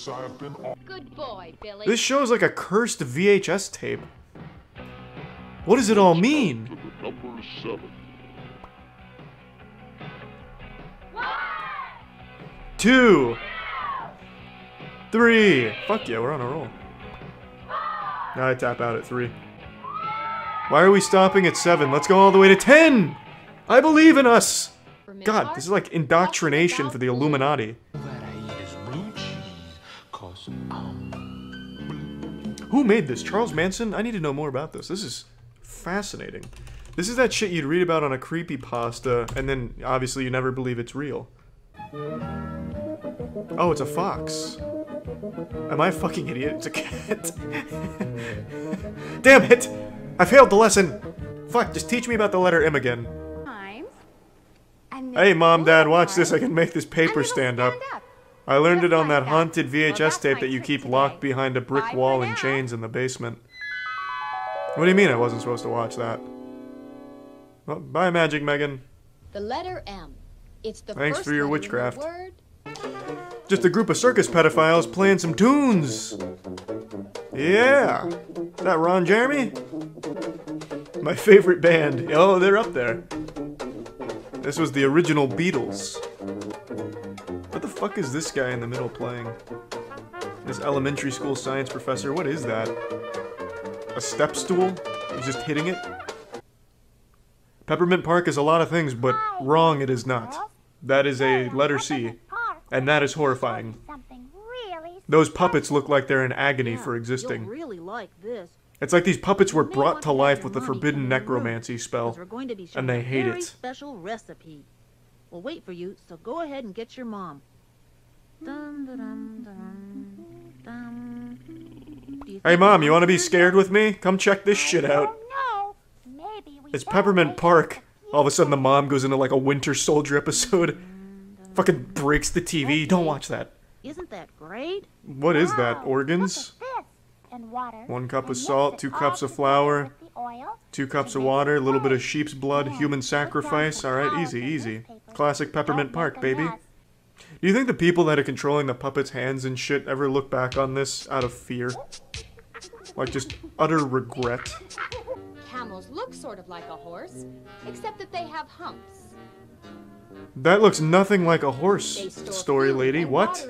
Good boy, Billy. This show is like a cursed VHS tape. What does it all mean? 2, 3. Fuck yeah, we're on a roll. Now I tap out at 3. Why are we stopping at 7? Let's go all the way to 10! I believe in us! God, this is like indoctrination for the Illuminati. Who made this? Charles Manson? I need to know more about this. This is fascinating. This is that shit you'd read about on a creepypasta, and then obviously you never believe it's real. Oh, it's a fox. Am I a fucking idiot? It's a cat. Damn it! I failed the lesson! Fuck, just teach me about the letter M again. Hey, Mom, Dad, watch this. I can make this paper stand up. I learned it on that haunted VHS tape that you keep locked behind a brick wall and chains in the basement. What do you mean I wasn't supposed to watch that? Well, bye, Magic Megan. The letter M. It's the Thanks first for your letter witchcraft. in the word. Just a group of circus pedophiles playing some tunes. Yeah. Is that Ron Jeremy? My favorite band. Oh, they're up there. This was the original Beatles. What the fuck is this guy in the middle playing? This elementary school science professor. What is that? A step stool? He's just hitting it? Peppermint Park is a lot of things, but wrong it is not. That is a letter C. And that is horrifying. Something Those puppets look like they're in agony for existing. You'll really like this. It's like these puppets were brought to life with a forbidden necromancy spell, and they hate it. Special recipe. We'll wait for you, so go ahead and get your mom. Dum, dum, dum, dum. Hey mom, you want to be scared with me? Come check this shit out. It's Peppermint Park. All of a sudden the mom goes into like a Winter Soldier episode. Fucking breaks the TV. Don't watch that. Isn't that great? What is that? Organs? 1 cup of salt, 2 cups of flour, 2 cups of water, a little bit of sheep's blood, human sacrifice. Alright, easy, easy. Classic Peppermint Park, baby. Do you think the people that are controlling the puppets' hands and shit ever look back on this out of fear? Like, just utter regret? Camels look sort of like a horse, except that they have humps. That looks nothing like a horse, story lady. What?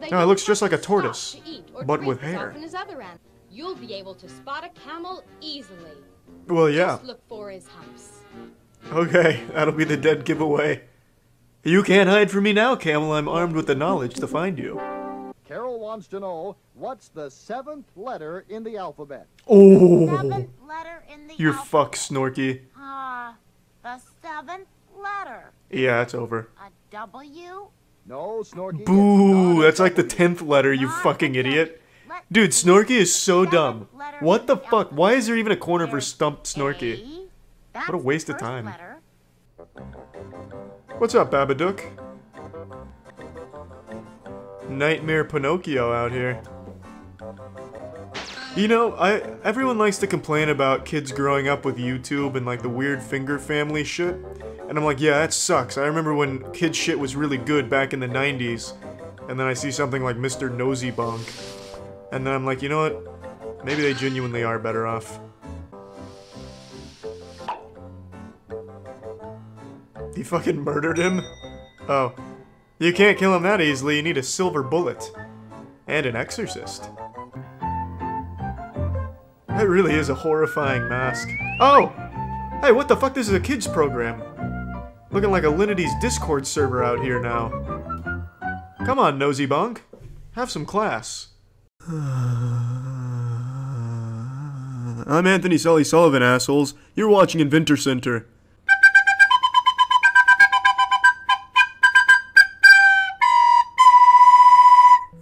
No, it looks just like a tortoise, but with hair. You'll be able to spot a camel easily. Well, yeah. Just look for his humps. Okay, that'll be the dead giveaway. You can't hide from me now, Camel. I'm armed with the knowledge to find you. Carol wants to know, what's the 7th letter in the alphabet? Oh, 7th letter in the you're fucked, Snorky. The 7th letter. Yeah, it's over. A W? No, Snorky. Boo, that's like the 10th letter, you fucking idiot. Dude, Snorky is so dumb. What the fuck? Why is there even a corner for Stump Snorky? What a waste of time. What's up, Babadook? Nightmare Pinocchio out here. You know, everyone likes to complain about kids growing up with YouTube and like the weird finger family shit. And I'm like, yeah, that sucks. I remember when kid shit was really good back in the 90s. And then I see something like Mr. Nosy Bonk. And then I'm like, you know what? Maybe they genuinely are better off. You fucking murdered him? Oh. You can't kill him that easily, you need a silver bullet. And an exorcist. That really is a horrifying mask. Oh! Hey, what the fuck? This is a kids program. Looking like a Linity's Discord server out here now. Come on, Nosy Bonk. Have some class. I'm Anthony Sully Sullivan, assholes. You're watching Inventor Center.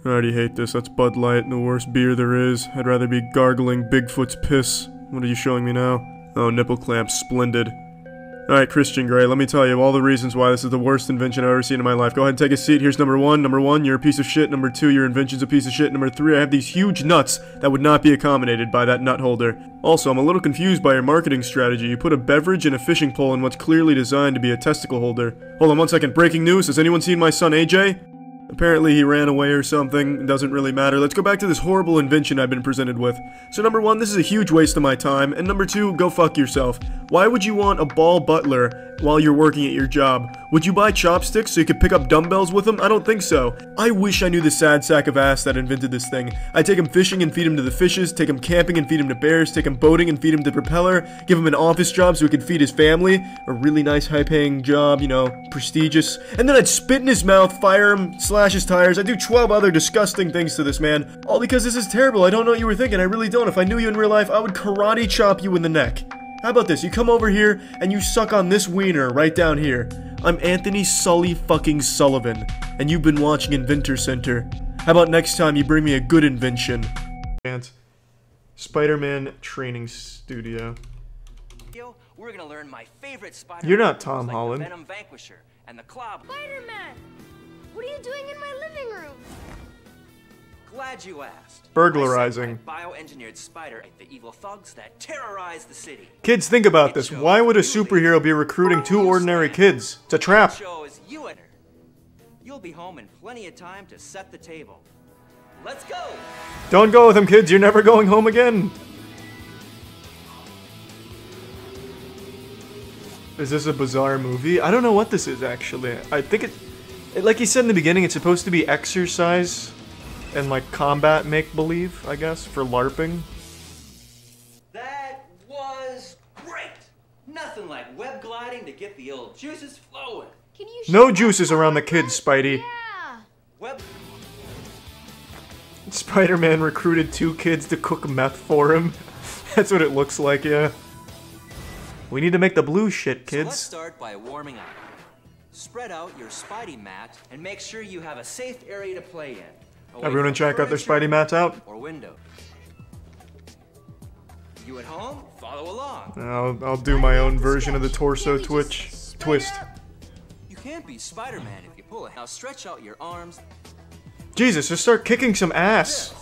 I already hate this. That's Bud Light, the worst beer there is. I'd rather be gargling Bigfoot's piss. What are you showing me now? Oh, nipple clamps. Splendid. Alright, Christian Grey, let me tell you all the reasons why this is the worst invention I've ever seen in my life. Go ahead and take a seat. Here's number 1. Number 1, you're a piece of shit. Number 2, your invention's a piece of shit. Number 3, I have these huge nuts that would not be accommodated by that nut holder. Also, I'm a little confused by your marketing strategy. You put a beverage and a fishing pole in what's clearly designed to be a testicle holder. Hold on 1 second. Breaking news. Has anyone seen my son AJ? Apparently he ran away or something. It doesn't really matter. Let's go back to this horrible invention I've been presented with. So number 1, this is a huge waste of my time. And number 2, go fuck yourself. Why would you want a ball butler while you're working at your job? Would you buy chopsticks so you could pick up dumbbells with them? I don't think so. I wish I knew the sad sack of ass that invented this thing. I'd take him fishing and feed him to the fishes, take him camping and feed him to bears, take him boating and feed him to propeller, give him an office job so he could feed his family, a really nice high-paying job, you know, prestigious, and then I'd spit in his mouth, fire him, slash his tires. I'd do 12 other disgusting things to this man, all because this is terrible. I don't know what you were thinking. I really don't. If I knew you in real life, I would karate chop you in the neck. How about this? You come over here and you suck on this wiener right down here. I'm Anthony Sully fucking Sullivan, and you've been watching Inventor Center. How about next time you bring me a good invention? Spider-Man Training Studio. We're gonna learn my favorite Spider-Man. You're not Tom Holland. Venom Vanquisher and the Clob. Spider-Man! What are you doing in my living room? Glad you asked. Burglarizing. Bioengineered spider, the evil thugs that terrorize the city. Kids, think about this. Why would a superhero be recruiting 2 ordinary kids? It's a trap. You'll be home in plenty of time to set the table. Let's go. Don't go with him, kids. You're never going home again. Is this a bizarre movie? I don't know what this is, actually. I think like he said in the beginning, it's supposed to be exercise and like combat make-believe, I guess, for LARPing. That was great. Nothing like web gliding to get the old juices flowing. No juices around the kids, Spidey. Web. Spider-Man recruited 2 kids to cook meth for him. That's what it looks like, yeah. We need to make the blue shit, kids. So let's start by warming up. Spread out your Spidey mat and make sure you have a safe area to play in. Everyone in chat got their Spidey mats out? Or window. You at home? Follow along. I'll do my own version of the torso twist. You can't be Spider-Man if you pull it. Now stretch out your arms. Jesus, just start kicking some ass.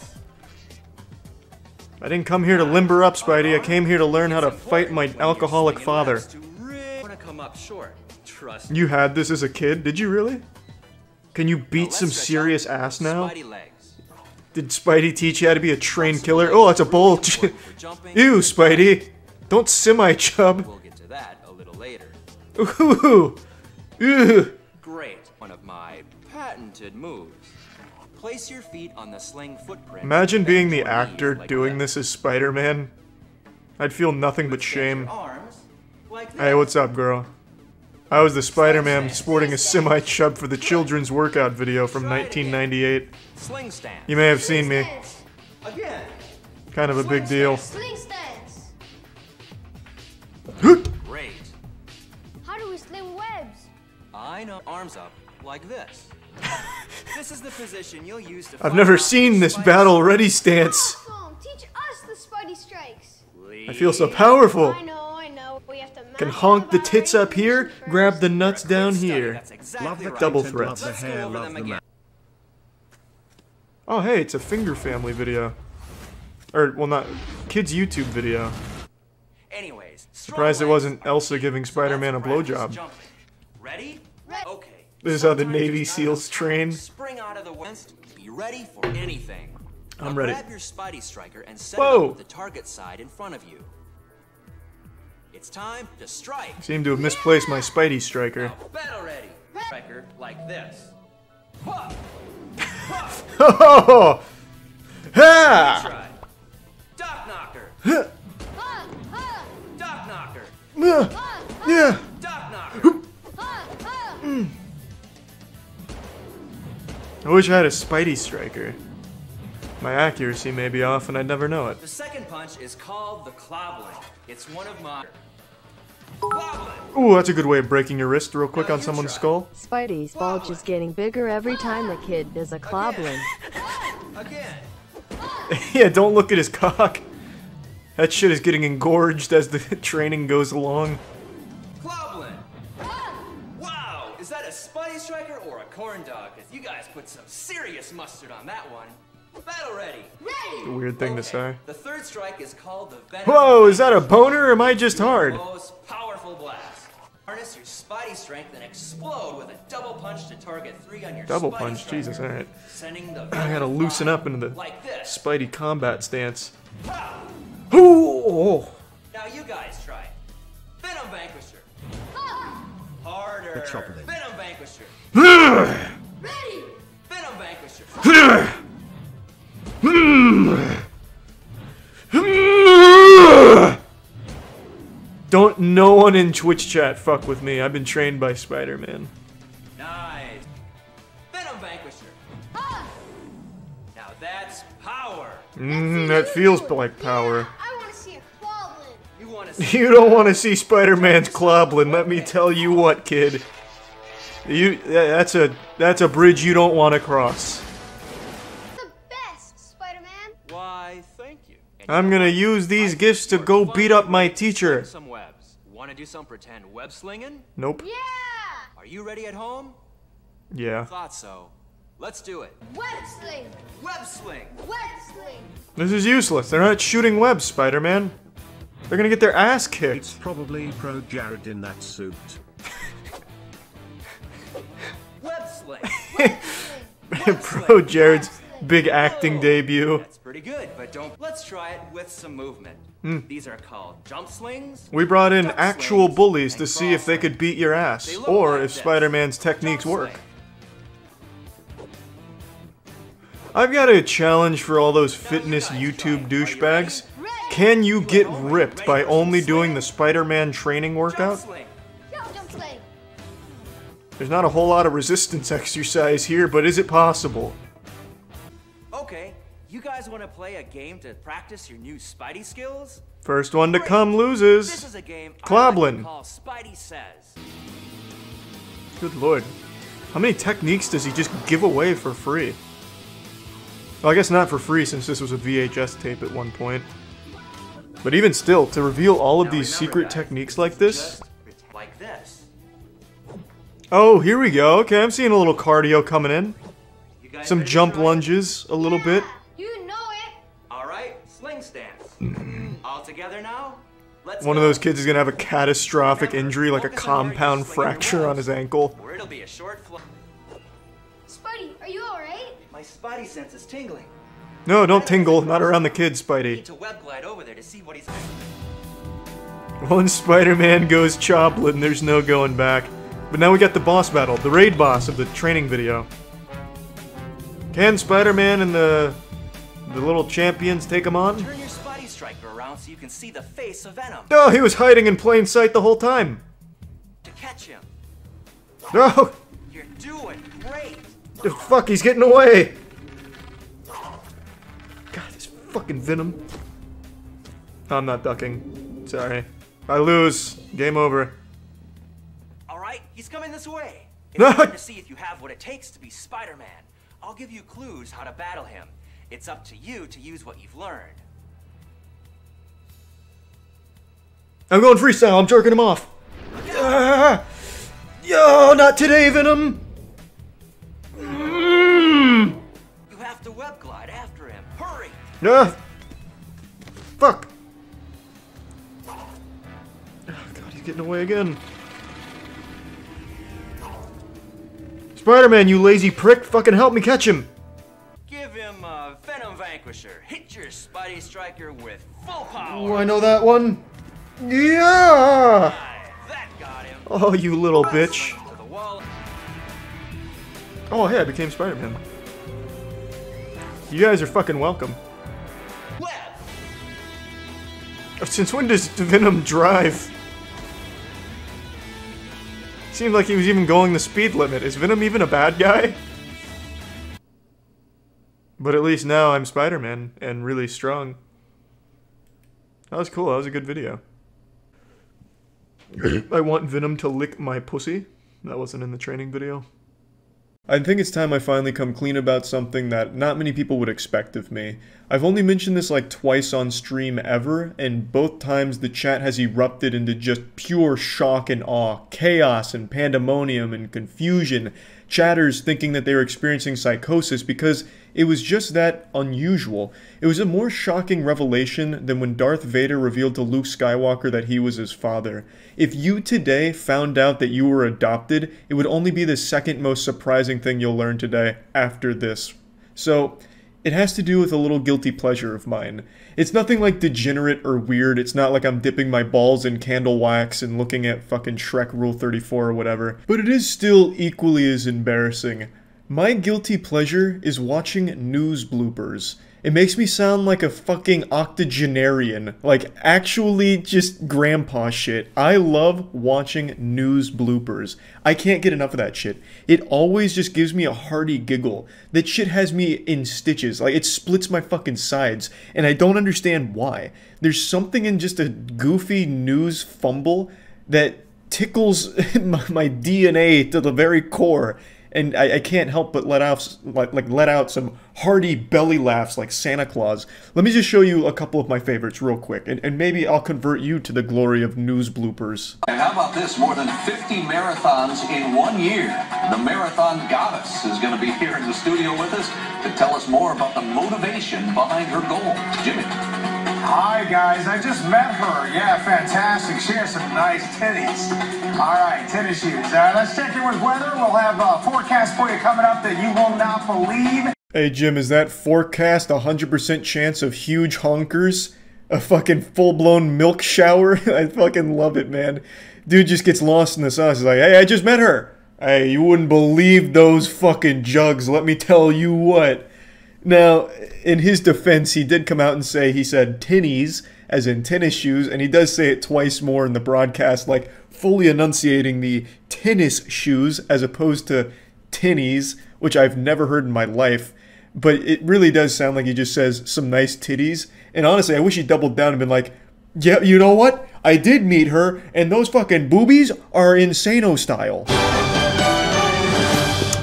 I didn't come here to limber up, Spidey. I came here to learn how to fight my alcoholic father. You had this as a kid? Did you really? Can you beat some serious ass now? Did Spidey teach you how to be a trained killer? Oh, that's a bulge. Ew, Spidey. Don't semi-chub. We'll get to that a little later. Ooh. Ew. Great. One of my patented moves. Place your feet on the sling footprint. Imagine being the actor doing this as Spider-Man. I'd feel nothing but shame. Hey, what's up, girl? I was the Spider-Man sporting a semi-chub for the children's workout video from 1998. You may have seen me. Kind of a big deal. Great. How do we sling webs? I know. Arms up, like this. This is the position you'll use to. I've never seen this battle-ready stance. Awesome. Teach us the Spidey strikes. I feel so powerful. I know. We have to Can honk the tits up here, grab the nuts down here. Double threats. Oh hey, it's a Finger Family video. Or, well, not kids' YouTube video. Anyways, surprised it wasn't Elsa giving Spider-Man a blowjob. Ready? Okay. This is how the Navy SEALs train. Spring out of the west. Be ready for anything. I'm ready. Grab your Spidey striker and set it up with the target side in front of you. It's time to strike. I seem to have misplaced my Spidey striker. Now, battle ready. Striker like this. Oh! Ha! Doc knocker. Doc knocker. Yeah. Doc knocker. I wish I had a Spidey striker. My accuracy may be off and I'd never know it. The second punch is called the clobbling. It's one of my... Ooh, that's a good way of breaking your wrist real quick on someone's skull. Spidey's bulge is getting bigger every time the kid does a clobbling. Again. Yeah, don't look at his cock. That shit is getting engorged as the training goes along. Clobbling. Wow, is that a Spidey striker or a corn dog? Because you guys put some serious mustard on that one. Battle ready. It's a weird thing to say. The third strike is called the Venom. Whoa, is that a boner or am I just hard? Most powerful blast. Harness your Spidey strength and explode with a double punch to target 3 on your Double Spidey punch, striker. Jesus, alright. Sending the I gotta loosen up into the like this. Spidey combat stance. Ooh! Now you guys try. Venom Vanquisher. Harder. Venom Vanquisher. Ready. Venom Vanquisher. Don't no one in Twitch chat fuck with me. I've been trained by Spider-Man. Nice. Venom Vanquisher. Now that's power. That feels like power. I want to see a clobbling. You want to see? You don't want to see Spider-Man's clobbling. Let me tell you what, kid. That's a bridge you don't want to cross. The best, Spider-Man. Why, thank you. I'm gonna use these gifts to go beat up my teacher. Some webs. Want to do some pretend web slinging? Nope. Yeah. Are you ready at home? Yeah. Thought so. Let's do it. Web sling. Web sling. Web sling. This is useless. They're not shooting webs, Spider-Man. They're gonna get their ass kicked. It's probably Pro Jared in that suit. Web sling. Pro Jared's big acting debut. That's pretty good, but don't. Let's try it with some movement. These are called jump slings. We brought in actual bullies to see if they could beat your ass, or if Spider-Man's techniques work. I've got a challenge for all those fitness YouTube douchebags. Can you get ripped by only doing the Spider-Man training workout? There's not a whole lot of resistance exercise here, but is it possible? Okay, You guys want to play a game to practice your new Spidey skills? First one to come loses. This is a game Cloblin. I call Spidey Says. Good lord. How many techniques does he just give away for free? Well, I guess not for free since this was a VHS tape at one point. But even still, to reveal all of these secret techniques like this... Like this. Oh, here we go. Okay, I'm seeing a little cardio coming in. Some jump lunges, a little bit. You know it. All right, sling stance. All together now. Let's One of those kids is gonna have a catastrophic injury, like a compound fracture on his ankle. Or it'll be a short flow. Spidey, are you alright? My Spidey sense is tingling. No, don't tingle. Not around the kids, Spidey. To web glide over there to see what he's. Once Spider-Man goes choplin, there's no going back. But now we got the boss battle, the raid boss of the training video. Can Spider-Man and the little champions take him on? Turn your Spidey striker around so you can see the face of Venom. No, he was hiding in plain sight the whole time. To catch him. No! You're doing great. The fuck, he's getting away! God, this fucking Venom. I'm not ducking. Sorry. I lose. Game over. Alright, he's coming this way. No! It's time to see if you have what it takes to be Spider-Man. I'll give you clues how to battle him. It's up to you to use what you've learned. I'm going freestyle, I'm jerking him off. Ah! Yo, not today, Venom! You have to web glide after him. Hurry! Ah! Fuck! Oh god, he's getting away again. Spider-Man, you lazy prick! Fucking help me catch him! Give him a Venom Vanquisher. Hit your Spidey striker with full power. Oh, I know that one. Yeah! That got him. Oh, you little bitch. Oh, hey, I became Spider-Man. You guys are fucking welcome. Since when does Venom drive? Seemed like he was even going the speed limit. Is Venom even a bad guy? But at least now I'm Spider-Man, and really strong. That was cool, that was a good video. I want Venom to lick my pussy. That wasn't in the training video. I think it's time I finally come clean about something that not many people would expect of me. I've only mentioned this like twice on stream ever, and both times the chat has erupted into just pure shock and awe, chaos and pandemonium and confusion, chatters thinking that they were experiencing psychosis because it was just that unusual. It was a more shocking revelation than when Darth Vader revealed to Luke Skywalker that he was his father. If you today found out that you were adopted, it would only be the second most surprising thing you'll learn today after this. So, it has to do with a little guilty pleasure of mine. It's nothing like degenerate or weird, it's not like I'm dipping my balls in candle wax and looking at fucking Shrek Rule 34 or whatever, but it is still equally as embarrassing. My guilty pleasure is watching news bloopers. It makes me sound like a fucking octogenarian, like actually just grandpa shit. I love watching news bloopers. I can't get enough of that shit. It always just gives me a hearty giggle. That shit has me in stitches, like it splits my fucking sides, and I don't understand why. There's something in just a goofy news fumble that tickles my DNA to the very core. And I can't help but let out some hearty belly laughs like Santa Claus. Let me just show you a couple of my favorites real quick, and maybe I'll convert you to the glory of news bloopers. And how about this? More than 50 marathons in 1 year. The marathon goddess is going to be here in the studio with us to tell us more about the motivation behind her goal. Jimmy. Hi, guys. I just met her. Yeah, fantastic. She has some nice titties. All right, tennis shoes. Let's check in with weather. We'll have a forecast for you coming up that you will not believe. Hey, Jim, is that forecast 100% chance of huge honkers? A fucking full-blown milk shower? I fucking love it, man. Dude just gets lost in the sauce. He's like, hey, I just met her. Hey, you wouldn't believe those fucking jugs, let me tell you what. Now, in his defense, he did come out and say he said tinnies, as in tennis shoes, and he does say it twice more in the broadcast, like fully enunciating the tennis shoes as opposed to tinnies, which I've never heard in my life. but it really does sound like he just says some nice titties. And honestly, I wish he doubled down and been like, yeah, you know what? I did meet her, and those fucking boobies are insano style.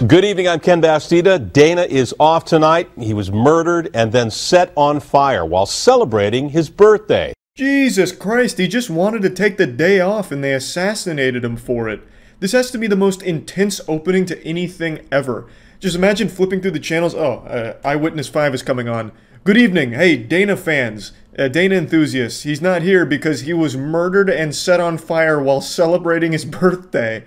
Good evening, I'm Ken Bastida. Dana is off tonight. He was murdered and then set on fire while celebrating his birthday. Jesus Christ, he just wanted to take the day off and they assassinated him for it. This has to be the most intense opening to anything ever. Just imagine flipping through the channels. Oh, Eyewitness 5 is coming on. Good evening. Hey, Dana fans. Dana enthusiasts. He's not here because he was murdered and set on fire while celebrating his birthday.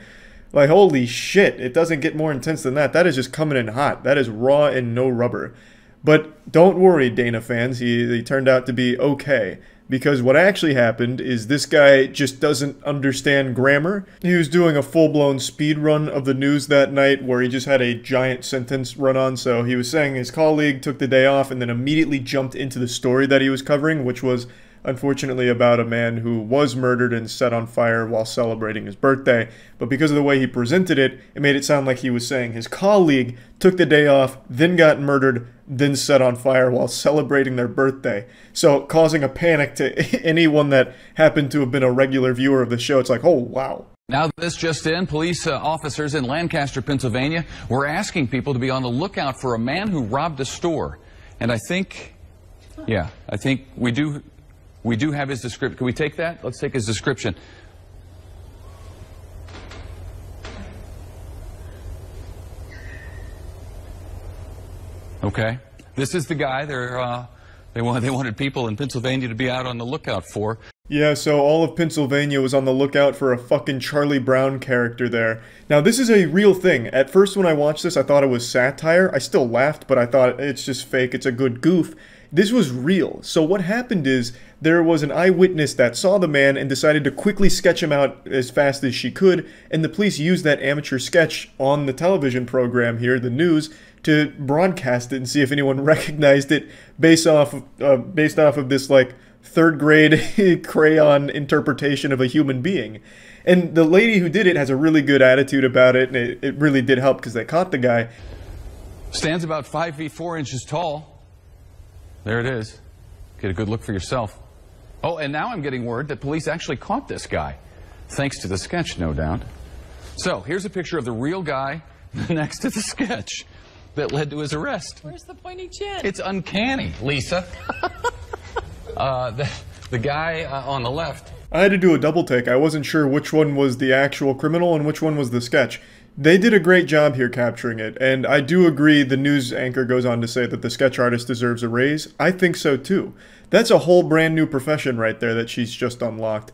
Like, holy shit, it doesn't get more intense than that. That is just coming in hot. That is raw and no rubber. But don't worry, Dana fans. He turned out to be okay. Because what actually happened is this guy just doesn't understand grammar. He was doing a full-blown speed run of the news that night where he just had a giant sentence run on. So he was saying his colleague took the day off and then immediately jumped into the story that he was covering, which was unfortunately about a man who was murdered and set on fire while celebrating his birthday. But because of the way he presented it, it made it sound like he was saying his colleague took the day off, then got murdered, then set on fire while celebrating their birthday. So causing a panic to anyone that happened to have been a regular viewer of the show. It's like, oh, wow. Now this just in, police officers in Lancaster, Pennsylvania were asking people to be on the lookout for a man who robbed a store. And I think we do have his description. Can we take that? Let's take his description. Okay. This is the guy they wanted people in Pennsylvania to be out on the lookout for. Yeah, so all of Pennsylvania was on the lookout for a fucking Charlie Brown character there. Now, this is a real thing. At first when I watched this, I thought it was satire. I still laughed, but I thought it's just fake. It's a good goof. This was real. So what happened is there was an eyewitness that saw the man and decided to quickly sketch him out as fast as she could, and the police used that amateur sketch on the television program here, the news, to broadcast it and see if anyone recognized it based off of this like third grade crayon interpretation of a human being. And the lady who did it has a really good attitude about it, and it really did help because they caught the guy. Stands about 5 feet 4 inches tall. There it is. Get a good look for yourself. Oh, and now I'm getting word that police actually caught this guy. Thanks to the sketch, no doubt. So, here's a picture of the real guy next to the sketch that led to his arrest. Where's the pointy chin? It's uncanny, Lisa. The guy on the left. I had to do a double take. I wasn't sure which one was the actual criminal and which one was the sketch. They did a great job here capturing it, and I do agree the news anchor goes on to say that the sketch artist deserves a raise. I think so too. That's a whole brand new profession right there that she's just unlocked.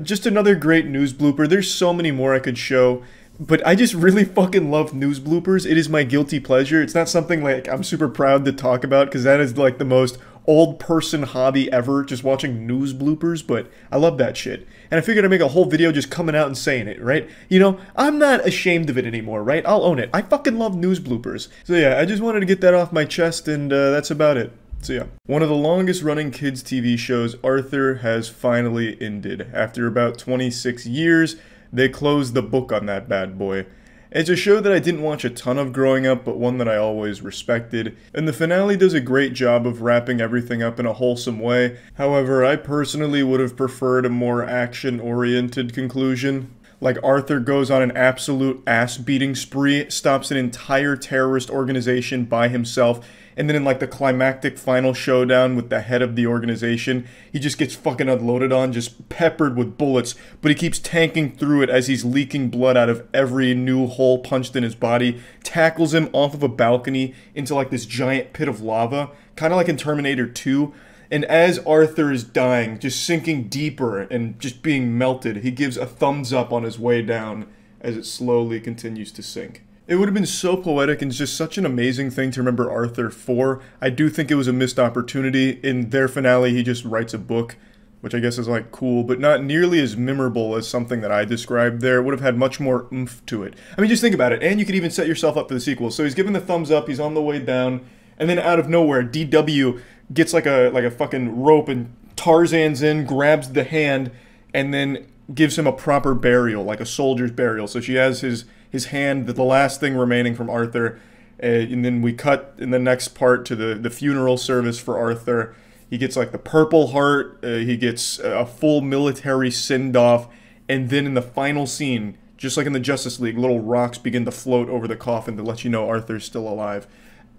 Just another great news blooper. There's so many more I could show, but I just really fucking love news bloopers. It is my guilty pleasure. It's not something like I'm super proud to talk about because that is like the most old person hobby ever, just watching news bloopers, but I love that shit. And I figured I'd make a whole video just coming out and saying it, right? You know, I'm not ashamed of it anymore, right? I'll own it. I fucking love news bloopers. So yeah, I just wanted to get that off my chest, and that's about it. So yeah, one of the longest running kids TV shows, Arthur, has finally ended. After about 26 years, they closed the book on that bad boy. It's a show that I didn't watch a ton of growing up, but one that I always respected, and the finale does a great job of wrapping everything up in a wholesome way. However, I personally would have preferred a more action-oriented conclusion. Like Arthur goes on an absolute ass-beating spree, stops an entire terrorist organization by himself, and then in like the climactic final showdown with the head of the organization, he just gets fucking unloaded on, just peppered with bullets, but he keeps tanking through it as he's leaking blood out of every new hole punched in his body, tackles him off of a balcony into like this giant pit of lava, kind of like in Terminator 2, and as Arthur is dying, just sinking deeper and just being melted, he gives a thumbs up on his way down as it slowly continues to sink. It would have been so poetic and just such an amazing thing to remember Arthur for. I do think it was a missed opportunity. In their finale, he just writes a book, which I guess is like cool, but not nearly as memorable as something that I described there. It would have had much more oomph to it. I mean, just think about it, and you could even set yourself up for the sequel. So he's given the thumbs up, he's on the way down, and then out of nowhere, DW gets like a fucking rope and Tarzan's in, grabs the hand, and then gives him a proper burial, like a soldier's burial. So she has his hand, the last thing remaining from Arthur, And then we cut in the next part to the funeral service for Arthur. He gets like the Purple Heart, he gets a full military send-off, and then in the final scene, just like in the Justice League, little rocks begin to float over the coffin to let you know Arthur's still alive.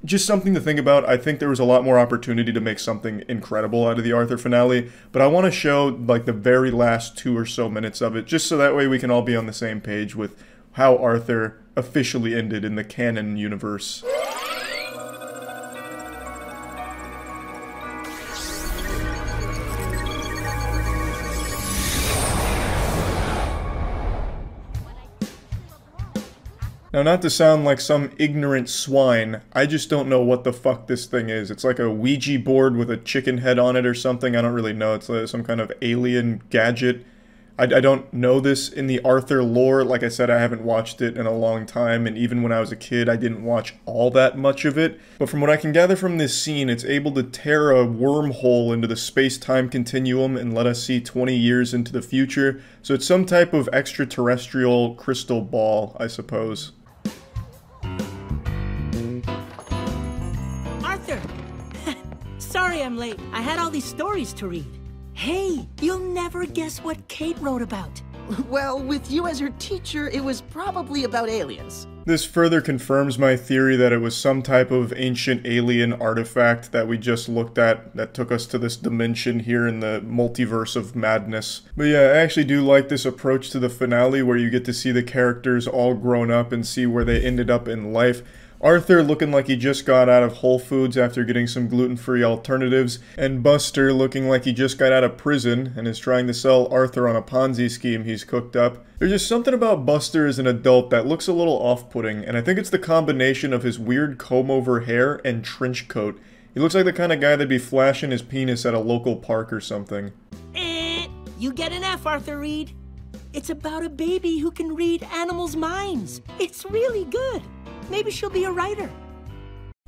Just something to think about. I think there was a lot more opportunity to make something incredible out of the Arthur finale, but I want to show like the very last 2 or so minutes of it, just so that way we can all be on the same page with how Arthur officially ended in the canon universe. Now, not to sound like some ignorant swine, I just don't know what the fuck this thing is. It's like a Ouija board with a chicken head on it or something. I don't really know. It's like some kind of alien gadget. I don't know this in the Arthur lore. Like I said, I haven't watched it in a long time, and even when I was a kid, I didn't watch all that much of it. But from what I can gather from this scene, it's able to tear a wormhole into the space-time continuum and let us see 20 years into the future. So it's some type of extraterrestrial crystal ball, I suppose. Arthur! Sorry I'm late. I had all these stories to read. Hey, you'll never guess what Kate wrote about. Well, with you as her teacher, it was probably about aliens. This further confirms my theory that it was some type of ancient alien artifact that we just looked at that took us to this dimension here in the multiverse of madness. But yeah, I actually do like this approach to the finale where you get to see the characters all grown up and see where they ended up in life. Arthur looking like he just got out of Whole Foods after getting some gluten-free alternatives, and Buster looking like he just got out of prison and is trying to sell Arthur on a Ponzi scheme he's cooked up. There's just something about Buster as an adult that looks a little off-putting, and I think it's the combination of his weird comb-over hair and trench coat. He looks like the kind of guy that'd be flashing his penis at a local park or something. You get an F, Arthur Reed. It's about a baby who can read animals' minds. It's really good. Maybe she'll be a writer.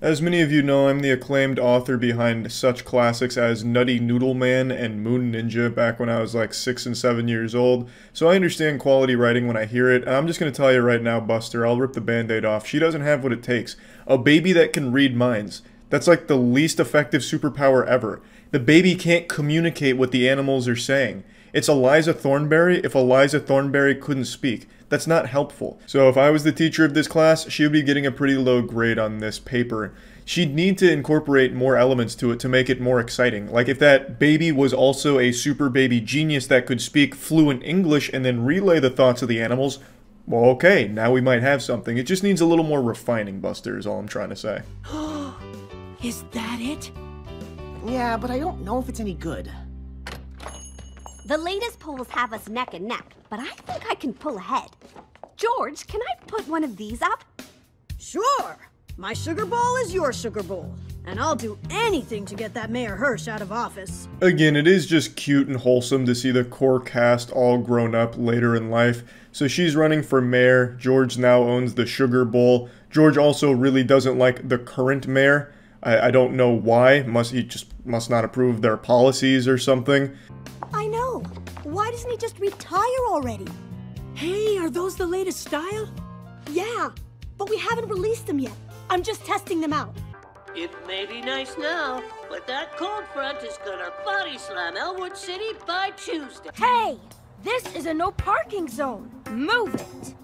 As many of you know, I'm the acclaimed author behind such classics as Nutty Noodle Man and Moon Ninja back when I was like 6 and 7 years old, so I understand quality writing when I hear it, and I'm just going to tell you right now, Buster, I'll rip the band-aid off. She doesn't have what it takes. A baby that can read minds. That's like the least effective superpower ever. The baby can't communicate what the animals are saying. It's Eliza Thornberry if Eliza Thornberry couldn't speak. That's not helpful. So if I was the teacher of this class, she would be getting a pretty low grade on this paper. She'd need to incorporate more elements to it to make it more exciting. Like if that baby was also a super baby genius that could speak fluent English and then relay the thoughts of the animals, well, okay, now we might have something. It just needs a little more refining, Buster, is all I'm trying to say. Is that it? Yeah, but I don't know if it's any good. The latest polls have us neck and neck, but I think I can pull ahead. George, can I put one of these up? Sure! My sugar bowl is your sugar bowl, and I'll do anything to get that Mayor Hirsch out of office. Again, it is just cute and wholesome to see the core cast all grown up later in life. So she's running for mayor. George now owns the sugar bowl. George also really doesn't like the current mayor. I don't know why. He just must not approve of their policies or something. I know. Why doesn't he just retire already? Hey, are those the latest style? Yeah, but we haven't released them yet. I'm just testing them out. It may be nice now, but that cold front is gonna body slam Elwood City by Tuesday. Hey! This is a no parking zone. Move it!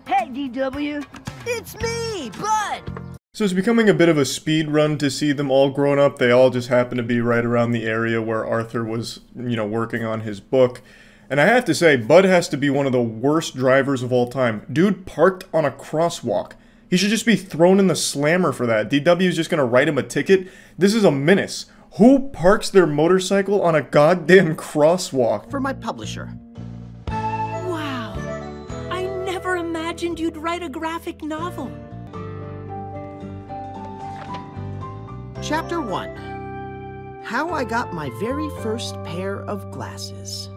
Hey, DW. It's me, Bud! So it's becoming a bit of a speed run to see them all grown up. They all just happen to be right around the area where Arthur was, working on his book. And I have to say, Bud has to be one of the worst drivers of all time. Dude parked on a crosswalk. He should just be thrown in the slammer for that. DW is just gonna write him a ticket. This is a menace. Who parks their motorcycle on a goddamn crosswalk? For my publisher. Wow. I never imagined you'd write a graphic novel. Chapter 1. How I got my very first pair of glasses.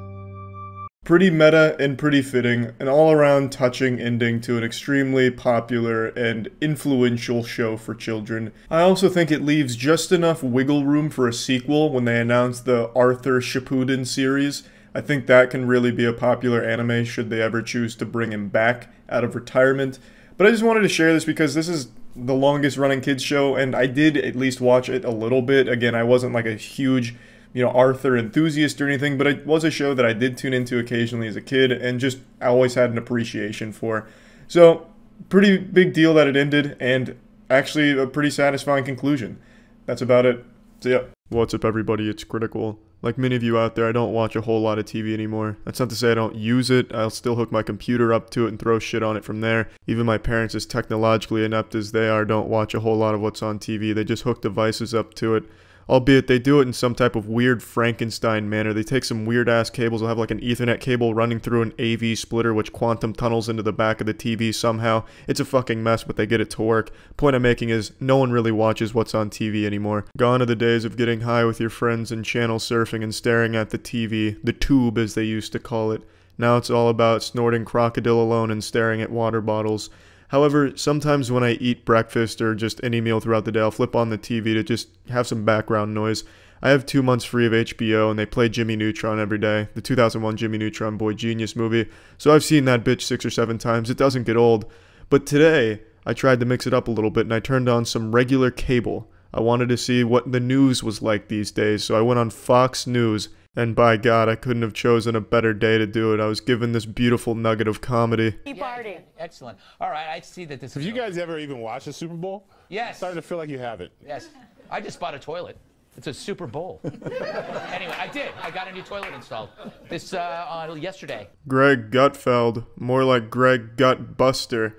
Pretty meta and pretty fitting, an all-around touching ending to an extremely popular and influential show for children. I also think it leaves just enough wiggle room for a sequel when they announce the Arthur Shippuden series. I think that can really be a popular anime should they ever choose to bring him back out of retirement. But I just wanted to share this because this is the longest running kids show, and I did at least watch it a little bit. Again, I wasn't like a huge, Arthur enthusiast or anything, but it was a show that I did tune into occasionally as a kid, and just I always had an appreciation for. So, pretty big deal that it ended, and actually a pretty satisfying conclusion. That's about it. So yeah. What's up everybody, it's Critical. Like many of you out there, I don't watch a whole lot of TV anymore. That's not to say I don't use it. I'll still hook my computer up to it and throw shit on it from there. Even my parents, as technologically inept as they are, don't watch a whole lot of what's on TV. They just hook devices up to it. Albeit they do it in some type of weird Frankenstein manner. They take some weird ass cables. They'll have like an Ethernet cable running through an AV splitter which quantum tunnels into the back of the TV somehow. It's a fucking mess, but they get it to work. Point I'm making is no one really watches what's on TV anymore. Gone are the days of getting high with your friends and channel surfing and staring at the TV, the tube as they used to call it. Now it's all about snorting crocodile alone and staring at water bottles. However, sometimes when I eat breakfast or just any meal throughout the day, I'll flip on the TV to just have some background noise. I have 2 months free of HBO, and they play Jimmy Neutron every day, the 2001 Jimmy Neutron Boy Genius movie, so I've seen that bitch 6 or 7 times. It doesn't get old. But today, I tried to mix it up a little bit, and I turned on some regular cable. I wanted to see what the news was like these days, so I went on Fox News. And by God, I couldn't have chosen a better day to do it. I was given this beautiful nugget of comedy. Party. Excellent. All right, I see that this Have is... you guys ever even watched the Super Bowl? Yes. I'm starting to feel like you haven't. Yes. I just bought a toilet. It's a Super Bowl. Anyway, I did. I got a new toilet installed. This, yesterday. Greg Gutfeld, more like Greg Gutbuster,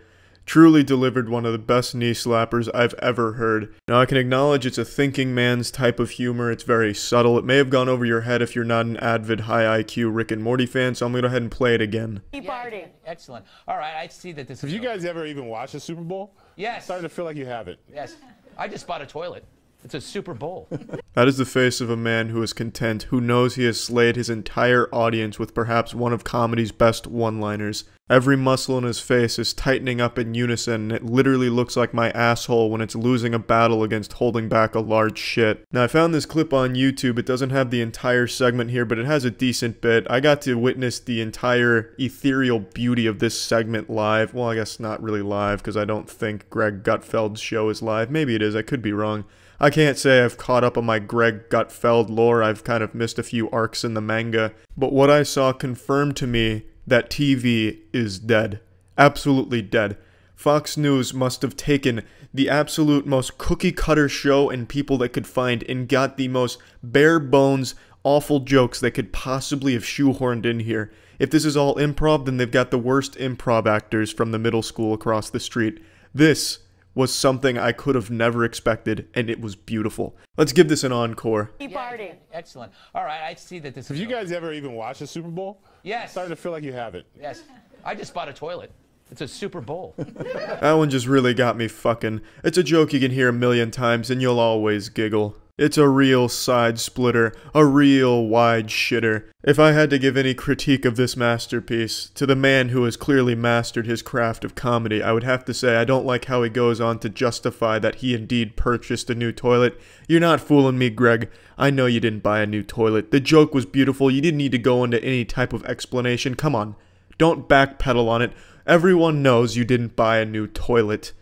truly delivered one of the best knee slappers I've ever heard. Now I can acknowledge it's a thinking man's type of humor, it's very subtle, it may have gone over your head if you're not an avid high IQ Rick and Morty fan, so I'm gonna go ahead and play it again. Party. Excellent. All right, I see that this Have is... you guys ever even watched the Super Bowl? Yes. I'm starting to feel like you haven't. Yes. I just bought a toilet. It's a Super Bowl. That is the face of a man who is content, who knows he has slayed his entire audience with perhaps one of comedy's best one-liners. Every muscle in his face is tightening up in unison, and it literally looks like my asshole when it's losing a battle against holding back a large shit. Now I found this clip on YouTube. It doesn't have the entire segment here, but it has a decent bit. I got to witness the entire ethereal beauty of this segment live. Well, I guess not really live, because I don't think Greg Gutfeld's show is live. Maybe it is, I could be wrong. I can't say I've caught up on my Greg Gutfeld lore. I've kind of missed a few arcs in the manga. But what I saw confirmed to me that TV is dead. Absolutely dead. Fox News must have taken the absolute most cookie-cutter show and people they could find and got the most bare-bones, awful jokes they could possibly have shoehorned in here. If this is all improv, then they've got the worst improv actors from the middle school across the street. This was something I could have never expected, and it was beautiful. Let's give this an encore. Party. Excellent. All right, I see that this Have is... you guys ever even watched the Super Bowl? Yes. I'm starting to feel like you haven't. Yes. I just bought a toilet. It's a Super Bowl. That one just really got me fucking. It's a joke you can hear a million times, and you'll always giggle. It's a real side splitter, a real wide shitter. If I had to give any critique of this masterpiece to the man who has clearly mastered his craft of comedy, I would have to say I don't like how he goes on to justify that he indeed purchased a new toilet. You're not fooling me, Greg. I know you didn't buy a new toilet. The joke was beautiful. You didn't need to go into any type of explanation. Come on. Don't backpedal on it. Everyone knows you didn't buy a new toilet.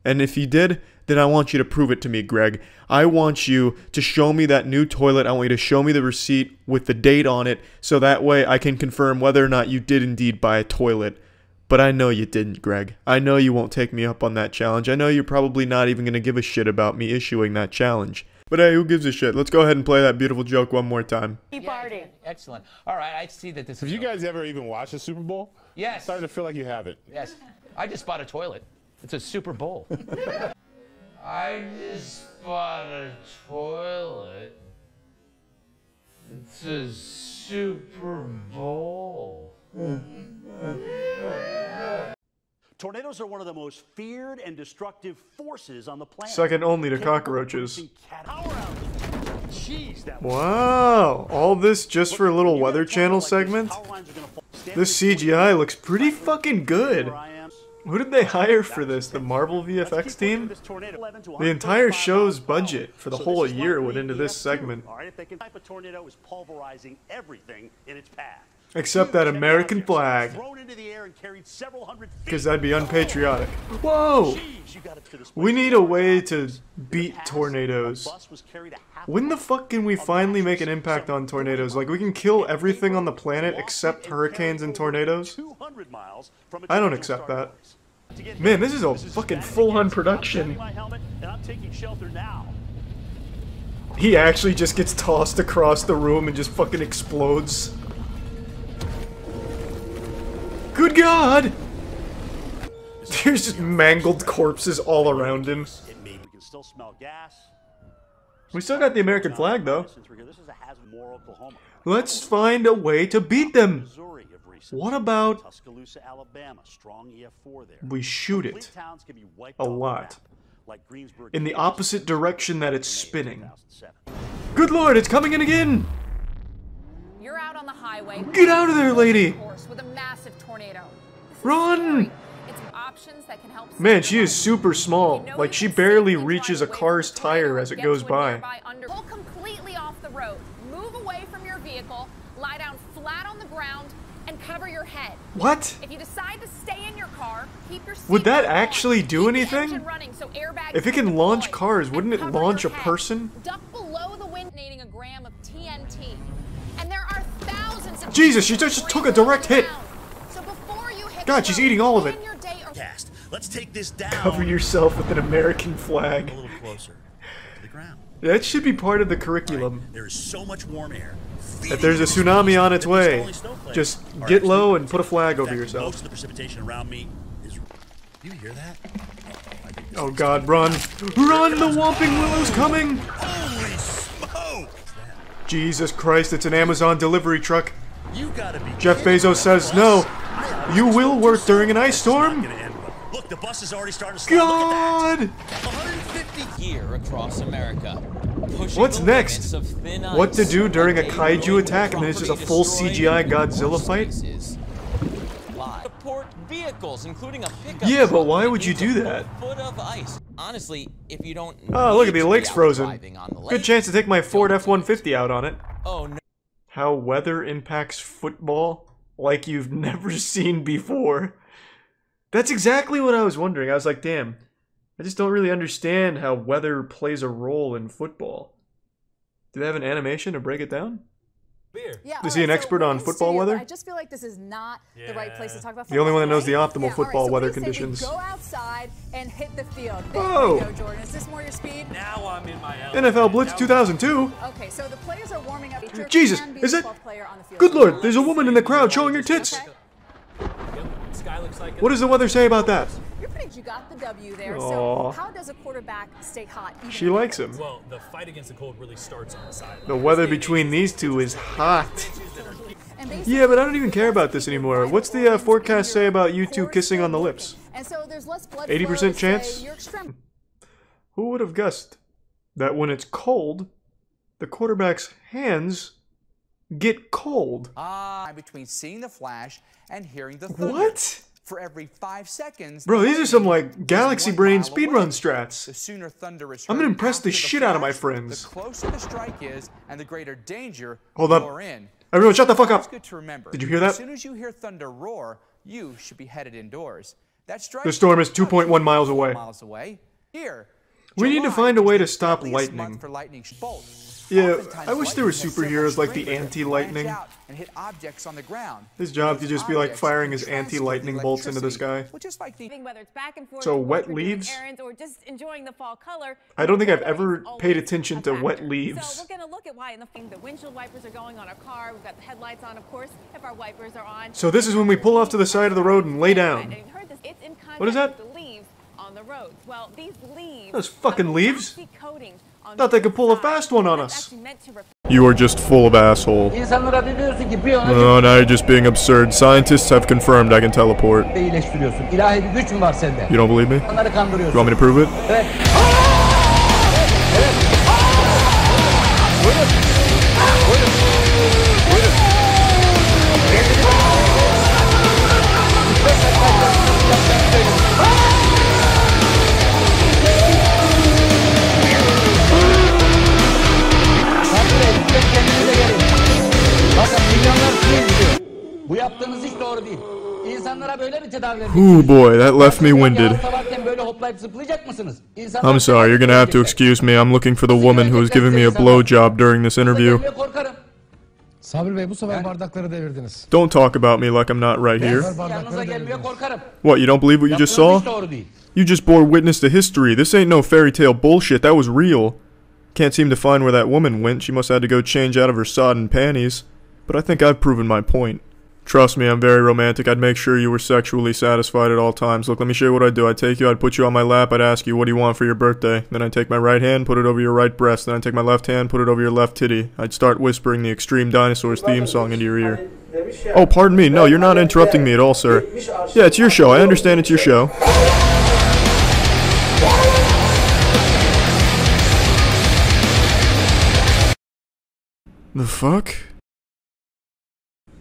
And if you did, then I want you to prove it to me, Greg. I want you to show me that new toilet. I want you to show me the receipt with the date on it, so that way I can confirm whether or not you did indeed buy a toilet. But I know you didn't, Greg. I know you won't take me up on that challenge. I know you're probably not even going to give a shit about me issuing that challenge. But hey, who gives a shit? Let's go ahead and play that beautiful joke one more time. Party. Excellent. All right, I see that this Have is... you guys ever even watched the Super Bowl? Yes. I'm starting to feel like you haven't. Yes. I just bought a toilet. It's a Super Bowl. I just bought a toilet. It's a Super Bowl. Tornadoes are one of the most feared and destructive forces on the planet. Second only to cockroaches. Jeez, that Wow, all this just for a little Weather Channel segment? This CGI looks pretty fucking good. Who did they hire for this? The Marvel VFX team? The entire show's budget for the whole year went into this segment. All right, if they can type a tornado is pulverizing everything in its path. Except that American flag. Because that'd be unpatriotic. Whoa! We need a way to beat tornadoes. When the fuck can we finally make an impact on tornadoes? Like, we can kill everything on the planet except hurricanes and tornadoes? I don't accept that. Man, this is a fucking full-on production. He actually just gets tossed across the room and just fucking explodes. Good God! There's just mangled corpses all around him. We still got the American flag, though. Let's find a way to beat them. What about we shoot it a lot in the opposite direction that it's spinning? Good Lord, it's coming in again! You're out on the highway. Get out of there, lady! With a massive tornado. Run! Man, she is super small. Like, she barely reaches a car's tire as it goes by. Pull completely off the road. Move away from your vehicle. Lie down flat on the ground and cover your head. What? If you decide to stay in your car, keep your seat Would that on. actually do anything? If it can launch cars, wouldn't it launch a person? Duck below the wind, a gram of TNT. And there are thousands of Jesus, she just took a direct hit. God, she's eating all of it. Let's take this down. Cover yourself with an American flag. A little closer to the ground. That should be part of the curriculum. Right. There is so much warm air. If there's a tsunami on its way, just get low and put a flag over yourself. Most of the precipitation around me is. You hear that? Oh God, run! Run! The Whomping Willow's coming! Holy smoke! Jesus Christ! It's an Amazon delivery truck. You gotta be. Jeff Bezos says no. You will work during an ice storm. Look, the bus is already starting to slow. God! 150 year across America. What's next? What to do during a kaiju attack and then it's just a full CGI Godzilla fight? Support vehicles, including a pickup. Yeah, but why would you do that? Foot of ice. Honestly, if you don't. Oh, look at the lake's frozen. Good chance to take my Ford F-150 out on it. Oh no. How weather impacts football like you've never seen before. That's exactly what I was wondering. I was like, damn, I just don't really understand how weather plays a role in football. Do they have an animation to break it down? Yeah, Is he an expert on football weather? I just feel like this is not the right place to talk about football. The only one that knows the optimal football so weather we say conditions. Go outside and hit the field. There Whoa! you go, Jordan. Is this more your speed? Now I'm in my element. NFL Blitz 2002. Okay, so the players are warming up. Jesus, is it? Good Lord, there's a woman in the crowd showing her tits. What does the weather say about that? You're pretty. You got the W there. Aww. So how does a quarterback stay hot? She likes him. Well, the fight against the cold really starts on the sideline. The weather between these two is hot. Yeah, but I don't even care about this anymore. What's the forecast say about you two kissing on the lips? 80% chance? Who would have guessed that when it's cold, the quarterback's hands get cold? Between seeing the flash and hearing the thunder. What? For every 5 seconds. Bro, these are some like galaxy brain speedrun strats. The sooner thunder is I'm gonna impress the shit out of my friends. The closer the strike is and the greater danger Hold up. you're in. Everyone shut the fuck up. It's good to remember. Did you hear that? As soon as you hear thunder roar, you should be headed indoors. That strike The storm is 2.1 miles away. Here. We need to find a way to stop lightning. For lightning bolt. Yeah, I wish there were superheroes like the anti-lightning. And hit objects on the ground. His job to just be like firing his anti-lightning bolts into the sky. So wet leaves? Or just enjoying the fall color. I don't think I've ever paid attention to wet leaves. So we're going to look at why the windshield wipers are going on our car. We've got the headlights on, of course, if our wipers are on. So this is when we pull off to the side of the road and lay down. What is that? On the roads. Well, these leaves. Those fucking leaves? Thought they could pull a fast one on us. You are just full of asshole. No, now you're just being absurd. Scientists have confirmed I can teleport. You don't believe me? You want me to prove it? doğru değil. İnsanlara böyle mi tedavi vermek? Ooh boy, that left me winded. Sabahleyin böyle hoplayıp zıplayacak mısınız? I'm sorry, you're gonna have to excuse me. I'm looking for the woman who was giving me a blowjob during this interview. Sabri Bey, bu sefer bardakları devirdiniz. Don't talk about me like I'm not right here. Yanınıza gelmeye korkarım. What, you don't believe what you just Yaptığınız saw? hiç doğru değil. You just bore witness to history. This ain't no fairy tale bullshit, that was real. Can't seem to find where that woman went. She must have had to go change out of her sodden panties. But I think I've proven my point. Trust me, I'm very romantic. I'd make sure you were sexually satisfied at all times. Look, let me show you what I'd do. I'd take you, I'd put you on my lap, I'd ask you, what do you want for your birthday? Then I'd take my right hand, put it over your right breast. Then I'd take my left hand, put it over your left titty. I'd start whispering the Extreme Dinosaurs theme song into your ear. Oh, pardon me. No, you're not interrupting me at all, sir. Yeah, it's your show. I understand it's your show. The fuck?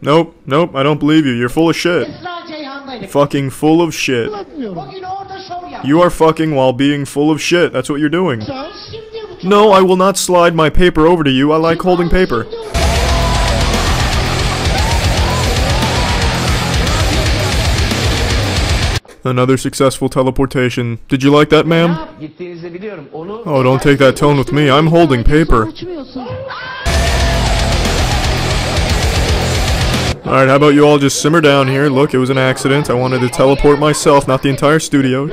Nope, nope, I don't believe you. You're full of shit. Fucking full of shit. You are fucking while being full of shit. That's what you're doing. No, I will not slide my paper over to you. I like holding paper. Another successful teleportation. Did you like that, ma'am? Oh, don't take that tone with me. I'm holding paper. Alright, how about you all just simmer down here? Look, it was an accident. I wanted to teleport myself, not the entire studio.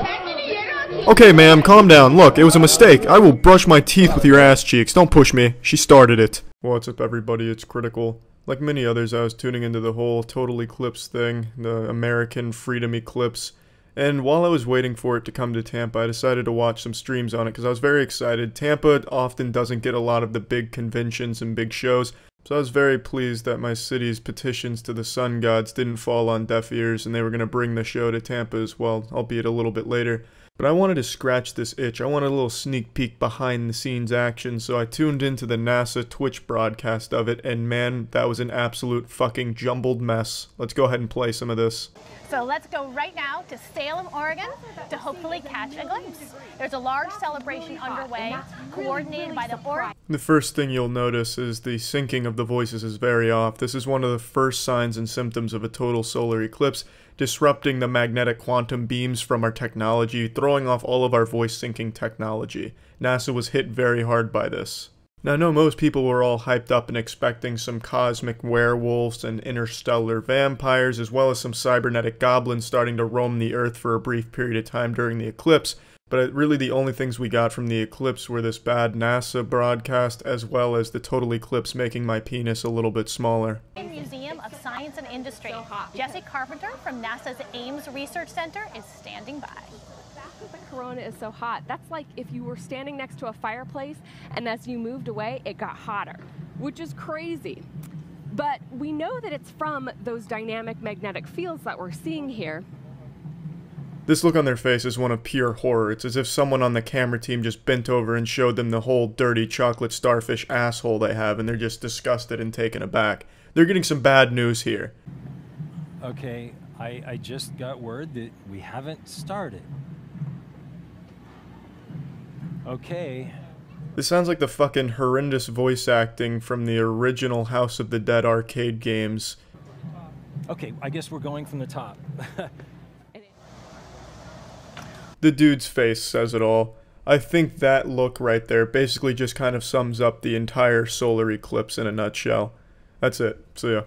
Okay, ma'am, calm down. Look, it was a mistake. I will brush my teeth with your ass cheeks. Don't push me. She started it. What's up, everybody? It's Critical. Like many others, I was tuning into the whole Total Eclipse thing, the American Freedom Eclipse. And while I was waiting for it to come to Tampa, I decided to watch some streams on it because I was very excited. Tampa often doesn't get a lot of the big conventions and big shows. So I was very pleased that my city's petitions to the sun gods didn't fall on deaf ears and they were going to bring the show to Tampa as well, albeit a little bit later. But I wanted to scratch this itch. I wanted a little sneak peek behind the scenes action, so I tuned into the NASA Twitch broadcast of it, and man, that was an absolute fucking jumbled mess. Let's go ahead and play some of this. So let's go right now to Salem, Oregon, to hopefully catch a glimpse. There's a large celebration underway, coordinated by the Oregon. The first thing you'll notice is the syncing of the voices is very off. This is one of the first signs and symptoms of a total solar eclipse, disrupting the magnetic quantum beams from our technology, throwing off all of our voice syncing technology. NASA was hit very hard by this. Now, I know most people were all hyped up and expecting some cosmic werewolves and interstellar vampires, as well as some cybernetic goblins starting to roam the Earth for a brief period of time during the eclipse. But really the only things we got from the eclipse were this bad NASA broadcast, as well as the total eclipse making my penis a little bit smaller. Museum of Science and Industry. Jesse Carpenter from NASA's Ames Research Center is standing by. The corona is so hot. That's like if you were standing next to a fireplace and as you moved away, it got hotter, which is crazy. But we know that it's from those dynamic magnetic fields that we're seeing here. This look on their face is one of pure horror. It's as if someone on the camera team just bent over and showed them the whole dirty chocolate starfish asshole they have, and they're just disgusted and taken aback. They're getting some bad news here. Okay, I just got word that we haven't started. Okay. This sounds like the fucking horrendous voice acting from the original House of the Dead arcade games. Okay, I guess we're going from the top. The dude's face says it all. I think that look right there basically just kind of sums up the entire solar eclipse in a nutshell. That's it. See ya.